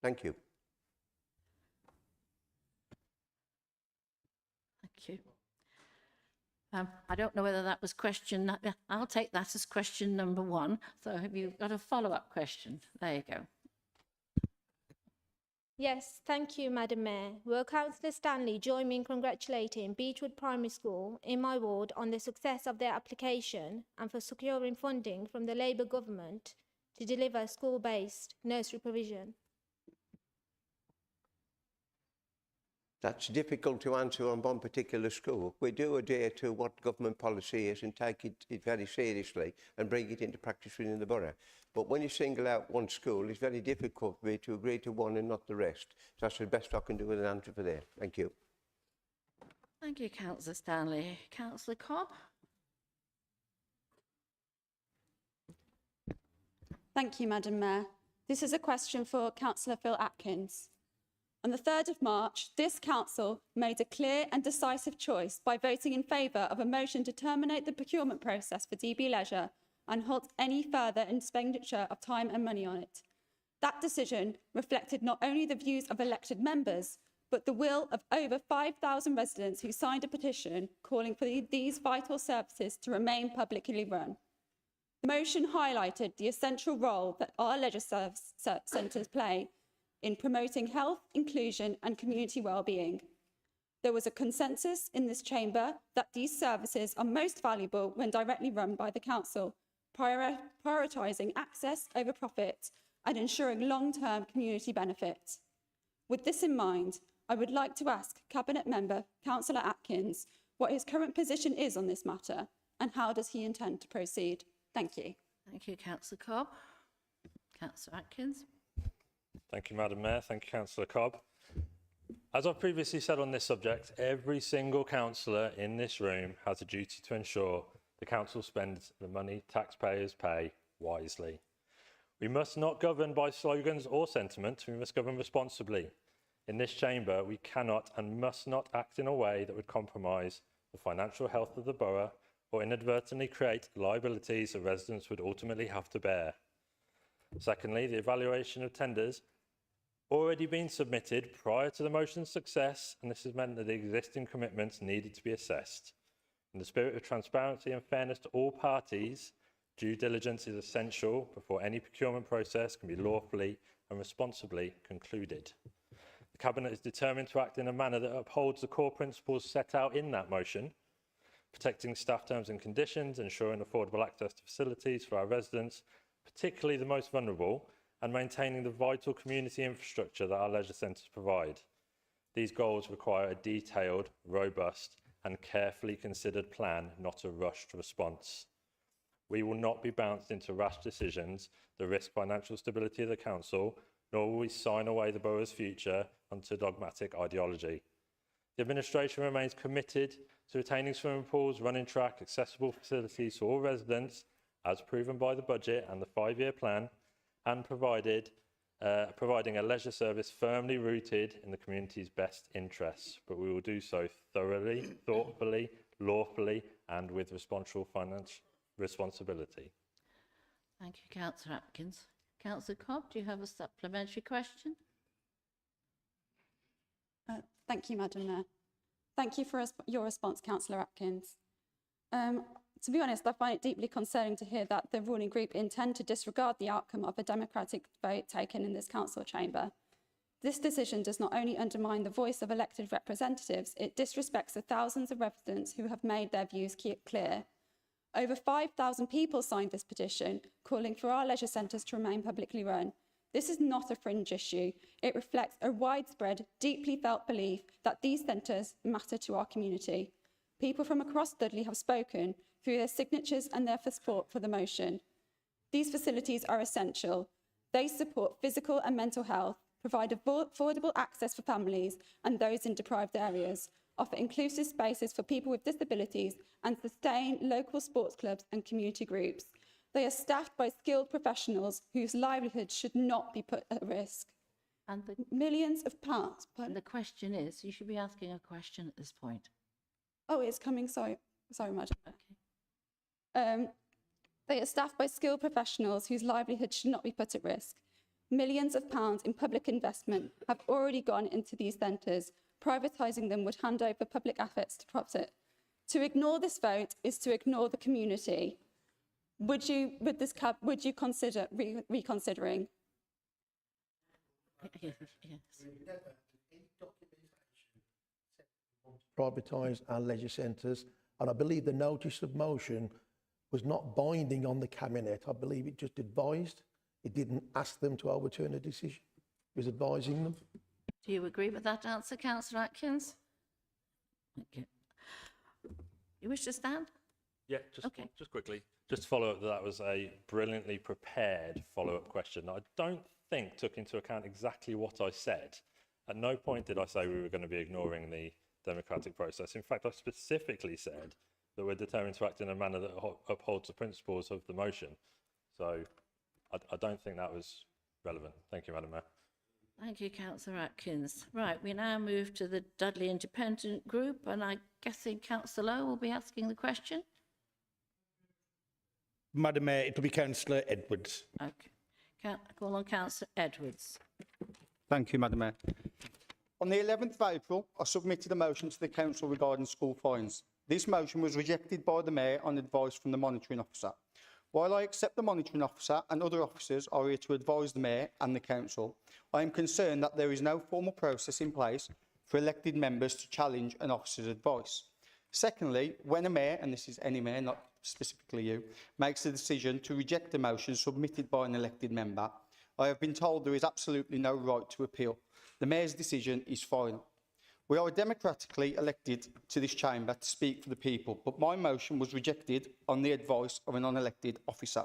Thank you. Thank you. I don't know whether that was question... I'll take that as question number 1. So have you got a follow-up question? There you go. Yes, thank you, Madam Mayor. Will Councillor Stanley join me in congratulating Beechwood Primary School in my ward on the success of their application and for securing funding from the Labour government to deliver school-based nursery provision? That's difficult to answer on one particular school. We do adhere to what government policy is and take it very seriously and bring it into practice within the borough. But when you single out one school, it's very difficult for me to agree to one and not the rest. So that's the best I can do with an answer for there. Thank you. Thank you, Councillor Stanley. Councillor Cobb? Thank you, Madam Mayor. This is a question for Councillor Phil Atkins. On the 3rd of March, this council made a clear and decisive choice by voting in favour of a motion to terminate the procurement process for DB Leisure and halt any further expenditure of time and money on it. That decision reflected not only the views of elected members, but the will of over 5,000 residents who signed a petition calling for these vital services to remain publicly run. The motion highlighted the essential role that our leisure centres play in promoting health, inclusion and community well-being. There was a consensus in this chamber that these services are most valuable when directly run by the council, prioritising access over profit and ensuring long-term community benefit. With this in mind, I would like to ask Cabinet Member Councillor Atkins what his current position is on this matter and how does he intend to proceed? Thank you. Thank you, Councillor Cobb. Councillor Atkins. Thank you, Madam Mayor. Thank you, Councillor Cobb. As I've previously said on this subject, every single councillor in this room has a duty to ensure the council spends the money taxpayers pay wisely. We must not govern by slogans or sentiment, we must govern responsibly. In this chamber, we cannot and must not act in a way that would compromise the financial health of the borough or inadvertently create liabilities that residents would ultimately have to bear. Secondly, the evaluation of tenders already been submitted prior to the motion's success, and this has meant that the existing commitments needed to be assessed. In the spirit of transparency and fairness to all parties, due diligence is essential before any procurement process can be lawfully and responsibly concluded. The Cabinet is determined to act in a manner that upholds the core principles set out in that motion, protecting staff terms and conditions, ensuring affordable access to facilities for our residents, particularly the most vulnerable, and maintaining the vital community infrastructure that our leisure centres provide. These goals require a detailed, robust and carefully considered plan, not a rushed response. We will not be bounced into rash decisions that risk financial stability of the council, nor will we sign away the borough's future onto dogmatic ideology. The administration remains committed to retaining swimming pools, running track, accessible facilities for all residents, as proven by the budget and the 5-year plan, and providing a leisure service firmly rooted in the community's best interests. But we will do so thoroughly, thoughtfully, lawfully, and with responsible financial responsibility. Thank you, Councillor Atkins. Councillor Cobb, do you have a supplementary question? Thank you, Madam Mayor. Thank you for your response, Councillor Atkins. To be honest, I find it deeply concerning to hear that the ruling group intend to disregard the outcome of a democratic vote taken in this council chamber. This decision does not only undermine the voice of elected representatives, it disrespects the thousands of residents who have made their views clear. Over 5,000 people signed this petition, calling for our leisure centres to remain publicly run. This is not a fringe issue. It reflects a widespread, deeply felt belief that these centres matter to our community. People from across Dudley have spoken through their signatures and their support for the motion. These facilities are essential. They support physical and mental health, provide affordable access for families and those in deprived areas, offer inclusive spaces for people with disabilities, and sustain local sports clubs and community groups. They are staffed by skilled professionals whose livelihoods should not be put at risk. And the millions of pounds. And the question is, you should be asking a question at this point. Oh, it's coming. Sorry, Madam. Okay. They are staffed by skilled professionals whose livelihoods should not be put at risk. Millions of pounds in public investment have already gone into these centres. Privatising them would hand over public assets to profit. To ignore this vote is to ignore the community. Would you consider reconsidering? Yes. Privatise our leisure centres, and I believe the notice of motion was not binding on the Cabinet. I believe it just advised. It didn't ask them to overturn a decision. It was advising them. Do you agree with that answer, Councillor Atkins? Okay. You wish to stand? Yeah, just quickly. Just to follow up, that was a brilliantly prepared follow-up question that I don't think took into account exactly what I said. At no point did I say we were going to be ignoring the democratic process. In fact, I specifically said that we're determined to act in a manner that upholds the principles of the motion. So I don't think that was relevant. Thank you, Madam Mayor. Thank you, Councillor Atkins. Right, we now move to the Dudley Independent Group, and I'm guessing Councillor Lowe will be asking the question. Madam Mayor, it will be Councillor Edwards. Okay. Call on Councillor Edwards. Thank you, Madam Mayor. On the 11th of April, I submitted a motion to the Council regarding school fines. This motion was rejected by the Mayor on advice from the Monitoring Officer. While I accept the Monitoring Officer and other officers are here to advise the Mayor and the Council, I am concerned that there is no formal process in place for elected members to challenge an officer's advice. Secondly, when a Mayor, and this is any Mayor, not specifically you, makes a decision to reject a motion submitted by an elected member, I have been told there is absolutely no right to appeal. The Mayor's decision is final. We are democratically elected to this chamber to speak for the people, but my motion was rejected on the advice of an unelected officer.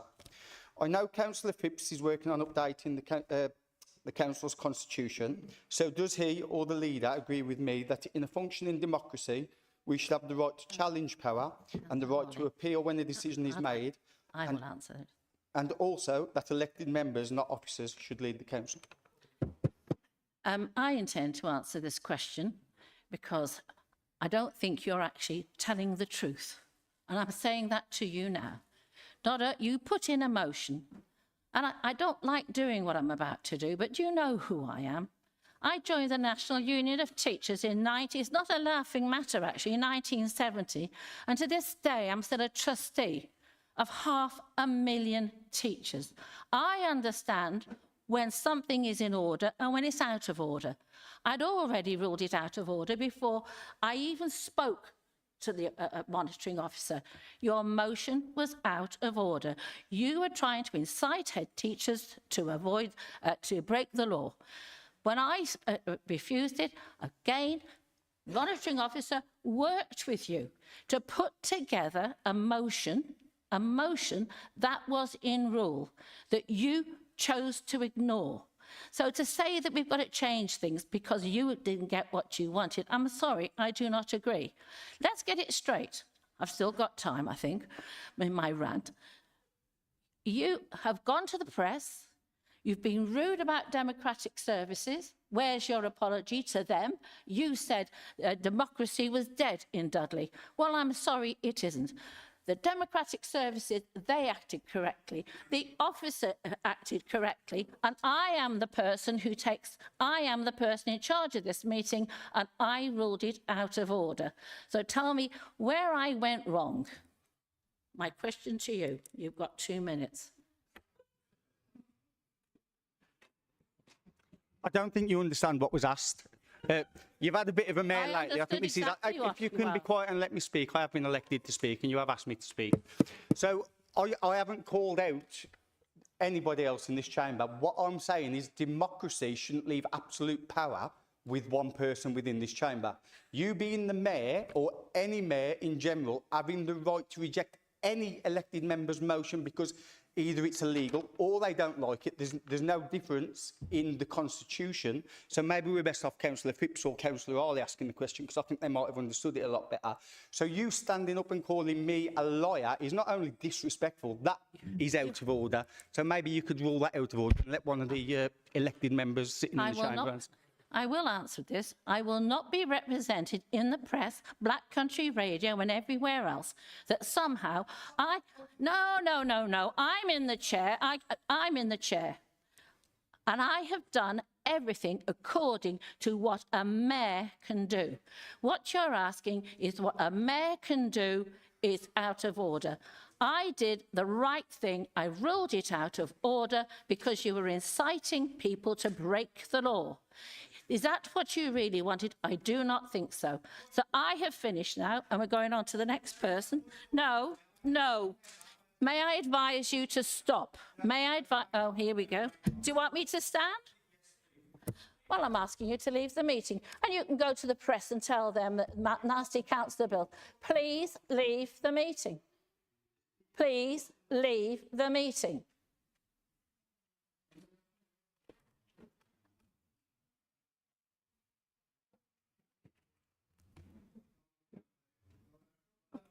I know Councillor Phipps is working on updating the council's constitution, so does he or the leader agree with me that in a functioning democracy, we should have the right to challenge power and the right to appeal when a decision is made? I will answer it. And also that elected members, not officers, should lead the council. I intend to answer this question because I don't think you're actually telling the truth. And I'm saying that to you now. Dodder, you put in a motion, and I don't like doing what I'm about to do, but you know who I am. I joined the National Union of Teachers it's not a laughing matter actually, in 1970, and to this day I'm still a trustee of 500,000 teachers. I understand when something is in order and when it's out of order. I'd already ruled it out of order before I even spoke to the monitoring officer. Your motion was out of order. You were trying to incite head teachers to to break the law. When I refused it, again, monitoring officer worked with you to put together a motion that was in rule that you chose to ignore. So to say that we've got to change things because you didn't get what you wanted, I'm sorry, I do not agree. Let's get it straight. I've still got time, I think, in my rant. You have gone to the press. You've been rude about democratic services. Where's your apology to them? You said democracy was dead in Dudley. Well, I'm sorry, it isn't. The democratic services, they acted correctly. The officer acted correctly. And I am the person in charge of this meeting, and I ruled it out of order. So tell me where I went wrong. My question to you, you've got 2 minutes. I don't think you understand what was asked. You've had a bit of a mare lately. I think this exactly is. If you can be quiet and let me speak, I have been elected to speak, and you have asked me to speak. So I haven't called out anybody else in this chamber. What I'm saying is democracy shouldn't leave absolute power with one person within this chamber. You being the mayor, or any mayor in general, having the right to reject any elected member's motion because either it's illegal or they don't like it. There's no difference in the constitution. So maybe we're best off Councillor Phipps or Councillor Harley asking the question, because I think they might have understood it a lot better. So you standing up and calling me a liar is not only disrespectful, that is out of order. So maybe you could rule that out of order and let one of the elected members sitting in the chamber. I will answer this. I will not be represented in the press, Black Country Radio and everywhere else that somehow No. I'm in the chair. I'm in the chair. And I have done everything according to what a mayor can do. What you're asking is what a mayor can do is out of order. I did the right thing. I ruled it out of order because you were inciting people to break the law. Is that what you really wanted? I do not think so. So I have finished now, and we're going on to the next person. No. May I advise you to stop? May I advise... Oh, here we go. Do you want me to stand? Well, I'm asking you to leave the meeting. And you can go to the press and tell them that nasty Councillor Bill, please leave the meeting. Please leave the meeting.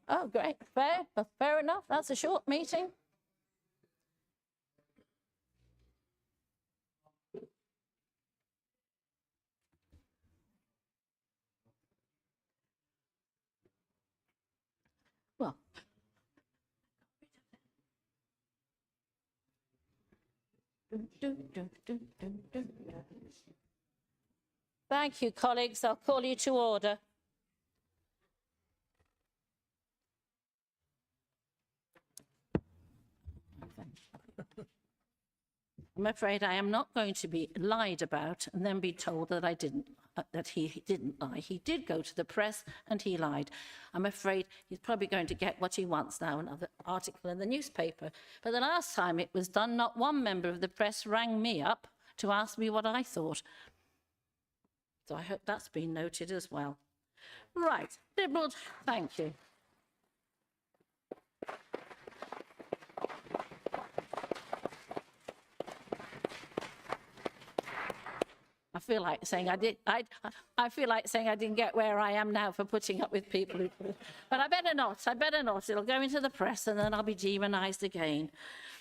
Oh, great. Fair enough. That's a short meeting. Well. Thank you, colleagues. I'll call you to order. I'm afraid I am not going to be lied about and then be told that that he didn't lie. He did go to the press and he lied. I'm afraid he's probably going to get what he wants now, another article in the newspaper. But the last time it was done, not one member of the press rang me up to ask me what I thought. So I hope that's been noted as well. Right, Liberal, thank you. I feel like saying I feel like saying I didn't get where I am now for putting up with people who, but I better not. It'll go into the press and then I'll be demonised again.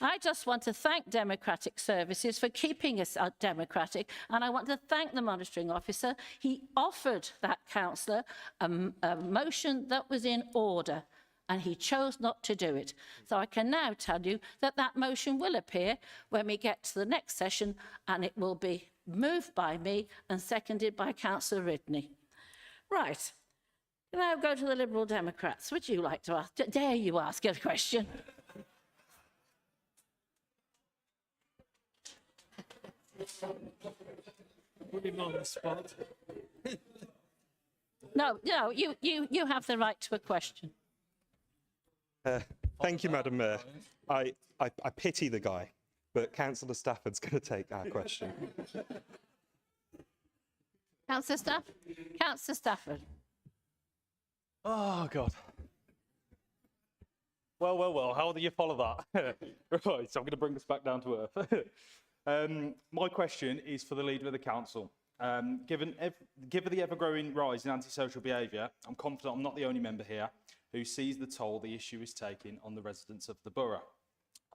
I just want to thank Democratic Services for keeping us democratic, and I want to thank the monitoring officer. He offered that councillor a motion that was in order, and he chose not to do it. So I can now tell you that that motion will appear when we get to the next session, and it will be moved by me and seconded by Councillor Ridney. Right, now go to the Liberal Democrats. Would you like to ask, dare you ask a question? Put him on the spot. No, you have the right to a question. Thank you, Madam Mayor. I pity the guy, but Councillor Stafford's going to take our question. Councillor Stafford. Oh, God. Well, how do you follow that? Right, so I'm going to bring us back down to earth. My question is for the Leader of the Council. Given the ever-growing rise in antisocial behaviour, I'm confident I'm not the only member here who sees the toll the issue is taking on the residents of the borough.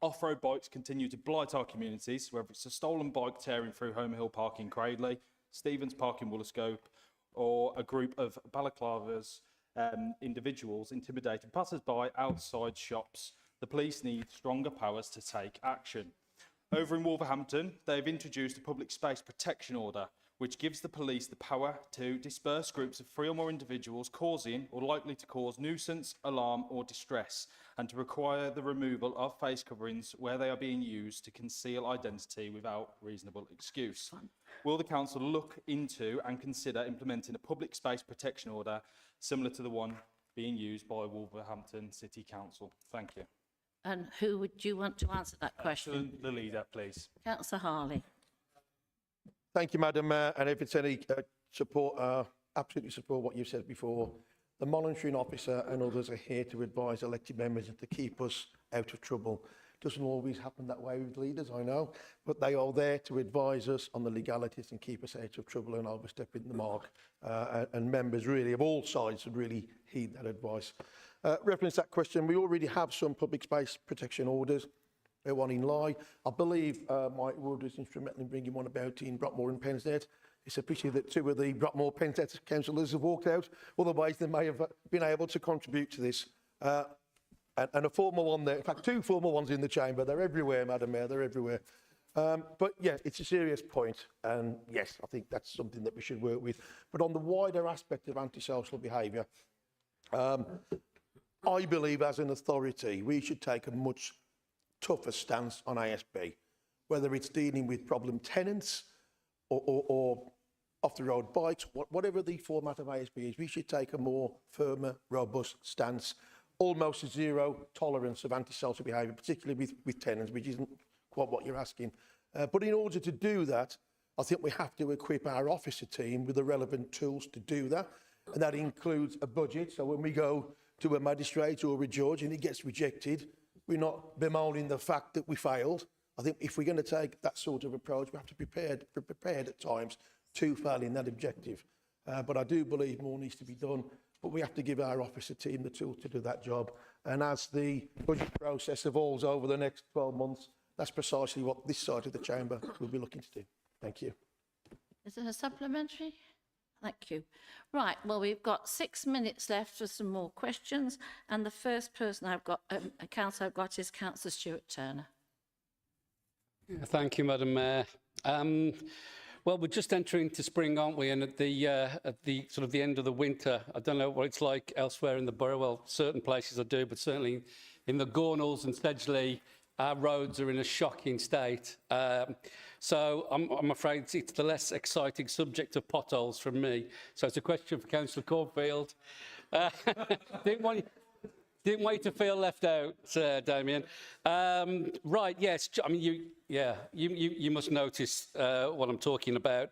Off-road bikes continue to blight our communities, whether it's a stolen bike tearing through Home Hill Park in Cradley, Stevens Park in Woolscope, or a group of balaclavas individuals intimidating passers-by outside shops. The police need stronger powers to take action. Over in Wolverhampton, they've introduced a public space protection order, which gives the police the power to disperse groups of 3 or more individuals causing or likely to cause nuisance, alarm or distress, and to require the removal of face coverings where they are being used to conceal identity without reasonable excuse. Will the council look into and consider implementing a public space protection order similar to the one being used by Wolverhampton City Council? Thank you. And who would you want to answer that question? The Leader, please. Councillor Harley. Thank you, Madam Mayor. And if it's any support, absolutely support what you've said before. The monitoring officer and others are here to advise elected members and to keep us out of trouble. Doesn't always happen that way with leaders, I know, but they are there to advise us on the legalities and keep us out of trouble, and I'll be stepping the mark. And members really of all sides should really heed that advice. Reference that question, we already have some public space protection orders. One in Lye. I believe Mike Wood was instrumental in bringing one about in Brockmore and Pensnet. It's a pity that 2 of the Brockmore Pensnet councillors have walked out. Otherwise, they may have been able to contribute to this. And a formal one there, in fact, 2 formal ones in the chamber. They're everywhere, Madam Mayor, they're everywhere. But yeah, it's a serious point. And yes, I think that's something that we should work with. But on the wider aspect of antisocial behaviour, I believe as an authority, we should take a much tougher stance on ASB, whether it's dealing with problem tenants or off-the-road bikes, whatever the format of ASB is, we should take a more firmer, robust stance, almost a zero tolerance of antisocial behaviour, particularly with tenants, which isn't quite what you're asking. But in order to do that, I think we have to equip our officer team with the relevant tools to do that, and that includes a budget. So when we go to a magistrate or a judge and it gets rejected, we're not bemoaning the fact that we failed. I think if we're going to take that sort of approach, we have to be prepared at times to fail in that objective. But I do believe more needs to be done, but we have to give our officer team the tools to do that job. And as the budget process evolves over the next 12 months, that's precisely what this side of the chamber will be looking to do. Thank you. Is it a supplementary? Thank you. Right, well, we've got 6 minutes left for some more questions, and the first person I've got, is Councillor Stuart Turner. Thank you, Madam Mayor. Well, we're just entering into spring, aren't we? And at the sort of the end of the winter, I don't know what it's like elsewhere in the borough. Well, certain places I do, but certainly in the Gornals and Sedgley, our roads are in a shocking state. So I'm afraid it's the less exciting subject of potholes from me. So it's a question for Councillor Cornfield. Didn't want you to feel left out, Damien. Right, yes. I mean, you must notice what I'm talking about.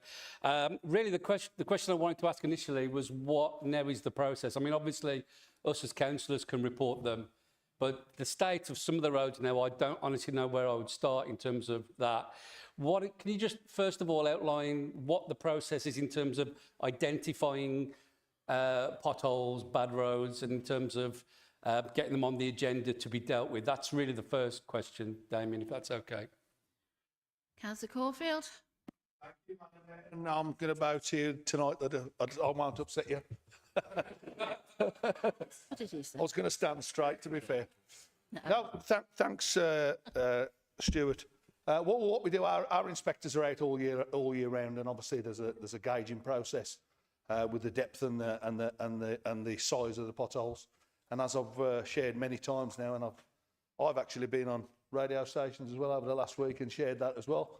Really, the question I wanted to ask initially was what now is the process? I mean, obviously, us as councillors can report them, but the state of some of the roads now, I don't honestly know where I would start in terms of that. Can you just first of all outline what the process is in terms of identifying potholes, bad roads, and in terms of getting them on the agenda to be dealt with? That's really the first question, Damien, if that's okay. Councillor Caulfield? And I'm going to bow to you tonight that I won't upset you. What did he say? I was going to stand straight, to be fair. No, thanks, Stuart. What we do, our inspectors are out all year round, and obviously there's a gauging process with the depth and the size of the potholes. And as I've shared many times now, and I've actually been on radio stations as well over the last week and shared that as well.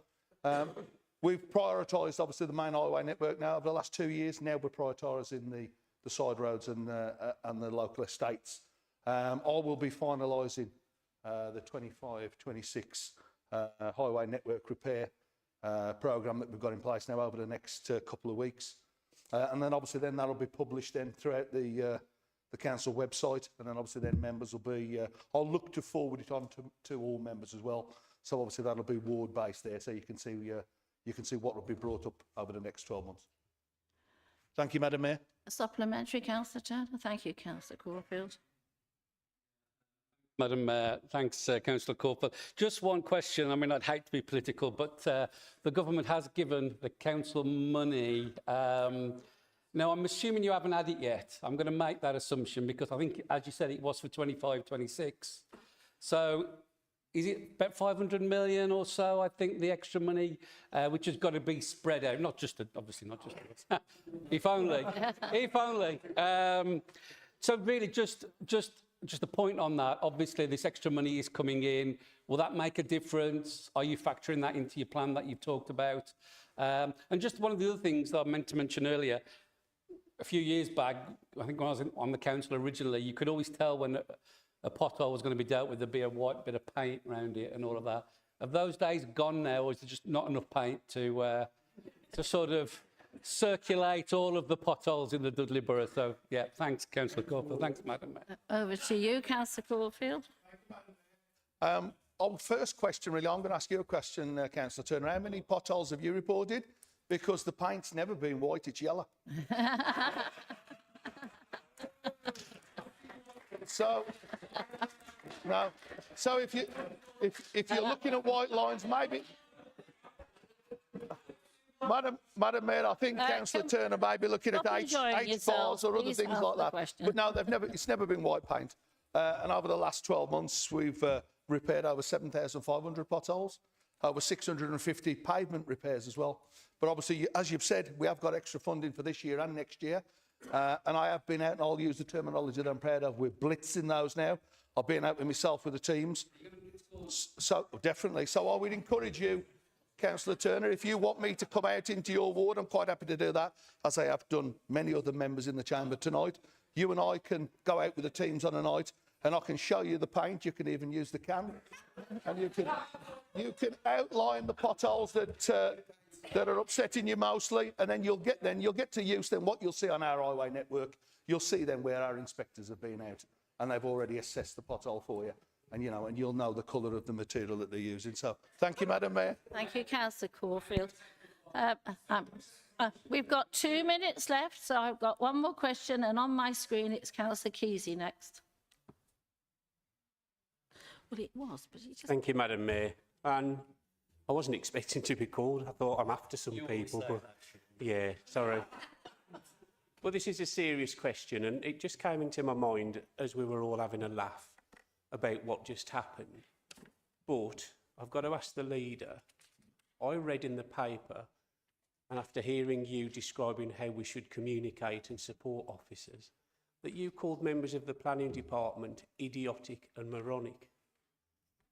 We've prioritised obviously the main highway network now over the last 2 years. Now we're prioritising the side roads and the local estates. I will be finalising the 25-26 highway network repair programme that we've got in place now over the next couple of weeks. And then obviously then that'll be published then throughout the council website, and then obviously then members will be, I'll look to forward it on to all members as well. So obviously that'll be ward based there, so you can see what will be brought up over the next 12 months. Thank you, Madam Mayor. A supplementary, Councillor Turner. Thank you, Councillor Caulfield. Madam Mayor, thanks, Councillor Caulfield. Just one question. I mean, I'd hate to be political, but the government has given the council money. Now, I'm assuming you haven't had it yet. I'm going to make that assumption because I think, as you said, it was for 25-26. So is it about 500 million or so, I think, the extra money, which has got to be spread out, obviously not just if only, if only. So really just a point on that. Obviously, this extra money is coming in. Will that make a difference? Are you factoring that into your plan that you've talked about? And just one of the other things that I meant to mention earlier, a few years back, I think when I was on the council originally, you could always tell when a pothole was going to be dealt with. There'd be a white bit of paint around it and all of that. Have those days gone now, or is there just not enough paint to sort of circulate all of the potholes in the Dudley Borough? So, yeah, thanks, Councillor Caulfield. Thanks, Madam Mayor. Over to you, Councillor Caulfield. On first question, really, I'm going to ask you a question, Councillor Turner. How many potholes have you reported? Because the paint's never been white, it's yellow. So, no. So if you're looking at white lines, maybe, Madam Mayor, I think Councillor Turner may be looking at eight bars or other things like that. But no, it's never been white paint. And over the last 12 months, we've repaired over 7,500 potholes, over 650 pavement repairs as well. But obviously, as you've said, we have got extra funding for this year and next year. And I have been out, and I'll use the terminology that I'm proud of, we're blitzing those now. I've been out with myself with the teams. So, definitely. So I would encourage you, Councillor Turner, if you want me to come out into your ward, I'm quite happy to do that, as I have done many other members in the chamber tonight. You and I can go out with the teams on a night, and I can show you the paint. You can even use the can, and you can outline the potholes that are upsetting you mostly, and then you'll get to use them. What you'll see on our highway network, you'll see then where our inspectors have been out, and they've already assessed the pothole for you, and you'll know the colour of the material that they're using. So, thank you, Madam Mayor. Thank you, Councillor Caulfield. We've got 2 minutes left, so I've got one more question, and on my screen it's Councillor Kesey next. Well, it was, but it just... Thank you, Madam Mayor. And I wasn't expecting to be called. I thought I'm after some people. But yeah, sorry. But this is a serious question, and it just came into my mind as we were all having a laugh about what just happened. But I've got to ask the leader. I read in the paper, and after hearing you describing how we should communicate and support officers, that you called members of the planning department idiotic and moronic.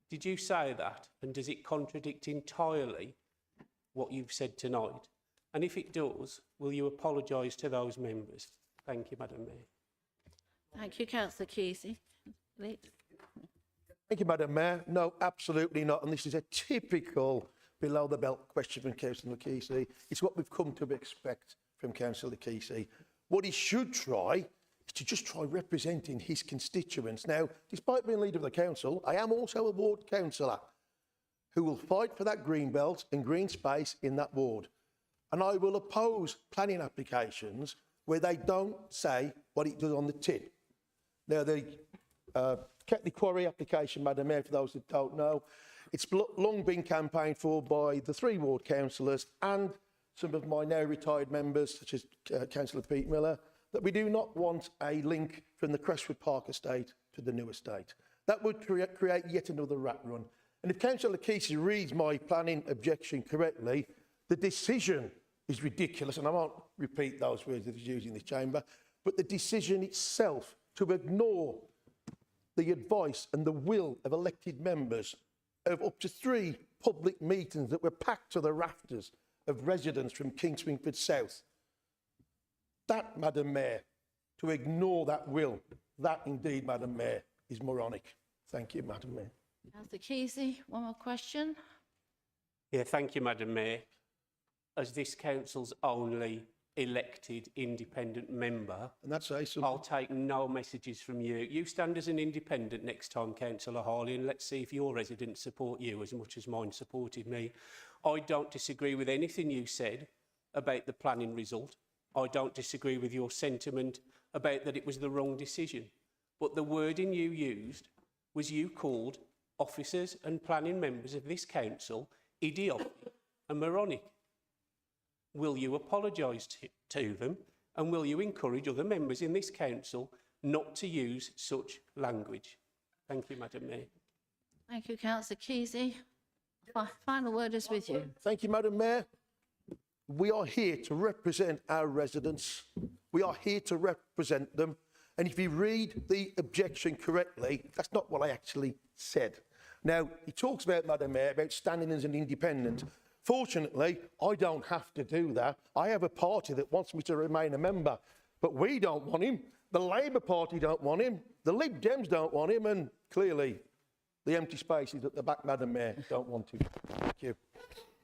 Did you say that? And does it contradict entirely what you've said tonight? And if it does, will you apologise to those members? Thank you, Madam Mayor. Thank you, Councillor Kesey. Thank you, Madam Mayor. No, absolutely not. And this is a typical below-the-belt question from Councillor Kesey. It's what we've come to expect from Councillor Kesey. What he should try is to just try representing his constituents. Now, despite being leader of the council, I am also a ward councillor who will fight for that green belt and green space in that ward. And I will oppose planning applications where they don't say what it does on the tin. Now, the Ketley Quarry application, Madam Mayor, for those that don't know, it's long been campaigned for by the 3 ward councillors and some of my now retired members, such as Councillor Pete Miller, that we do not want a link from the Crestwood Park estate to the new estate. That would create yet another rat run. And if Councillor Kesey reads my planning objection correctly, the decision is ridiculous, and I won't repeat those words that he's using in this chamber, but the decision itself to ignore the advice and the will of elected members of up to 3 public meetings that were packed to the rafters of residents from Kingswingford South. That, Madam Mayor, to ignore that will, that indeed, Madam Mayor, is moronic. Thank you, Madam Mayor. Councillor Kesey, one more question. Yeah, thank you, Madam Mayor. As this council's only elected independent member, and that's I'll take no messages from you. You stand as an independent next time, Councillor Harley, and let's see if your residents support you as much as mine supported me. I don't disagree with anything you said about the planning result. I don't disagree with your sentiment about that it was the wrong decision. But the wording you used was you called officers and planning members of this council idiotic and moronic. Will you apologise to them, and will you encourage other members in this council not to use such language? Thank you, Madam Mayor. Thank you, Councillor Kesey. Final word is with you. Thank you, Madam Mayor. We are here to represent our residents. We are here to represent them. And if you read the objection correctly, that's not what I actually said. Now, he talks about, Madam Mayor, about standing as an independent. Fortunately, I don't have to do that. I have a party that wants me to remain a member, but we don't want him. The Labour Party don't want him. The Lib Dems don't want him, and clearly the empty spaces at the back, Madam Mayor, don't want him. Thank you.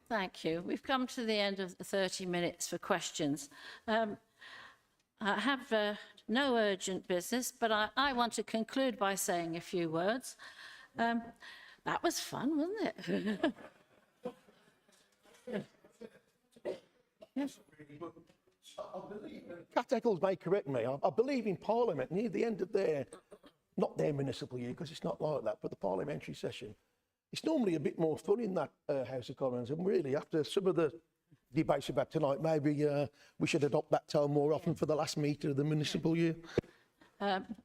Thank you. We've come to the end of the 30 minutes for questions. I have no urgent business, but I want to conclude by saying a few words. That was fun, wasn't it? Yes. Cat Eccles may correct me. I believe in Parliament near the end of their, not their municipal year, because it's not like that, but the parliamentary session. It's normally a bit more fun in that House of Commons, and really, after some of the debates about tonight, maybe we should adopt that tone more often for the last meeting of the municipal year.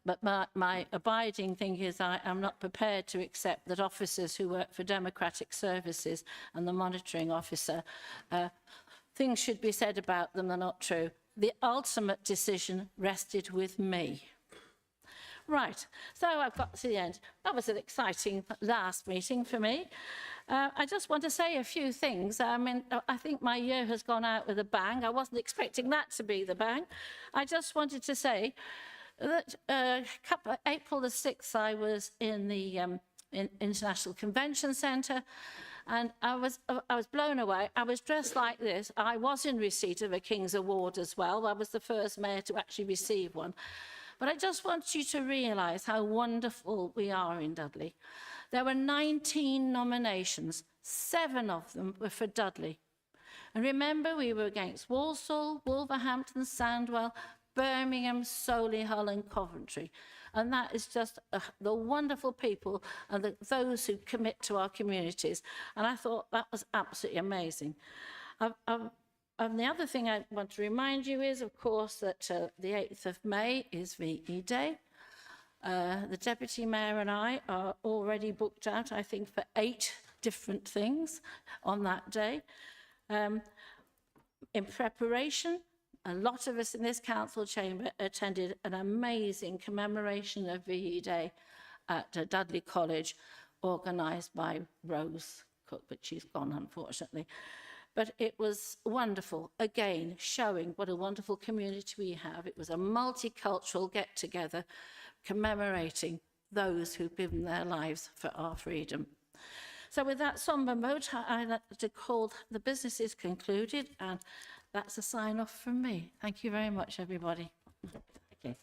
But my abiding thing is I am not prepared to accept that officers who work for Democratic Services and the monitoring officer, things should be said about them that are not true. The ultimate decision rested with me. Right, so I've got to the end. That was an exciting last meeting for me. I just want to say a few things. I mean, I think my year has gone out with a bang. I wasn't expecting that to be the bang. I just wanted to say that April the 6th, I was in the International Convention Centre, and I was blown away. I was dressed like this. I was in receipt of a King's Award as well. I was the first mayor to actually receive one. But I just want you to realise how wonderful we are in Dudley. There were 19 nominations. 7 of them were for Dudley. And remember, we were against Walsall, Wolverhampton, Sandwell, Birmingham, Solihull and Coventry. And that is just the wonderful people and those who commit to our communities. And I thought that was absolutely amazing. And the other thing I want to remind you is, of course, that the 8th of May is VE Day. The Deputy Mayor and I are already booked out, I think, for 8 different things on that day. In preparation, a lot of us in this council chamber attended an amazing commemoration of VE Day at Dudley College, organised by Rose Cook, but she's gone, unfortunately. But it was wonderful, again, showing what a wonderful community we have. It was a multicultural get-together commemorating those who've given their lives for our freedom. So with that somber note, I'd like to call the businesses concluded, and that's a sign off from me. Thank you very much, everybody. Thank you.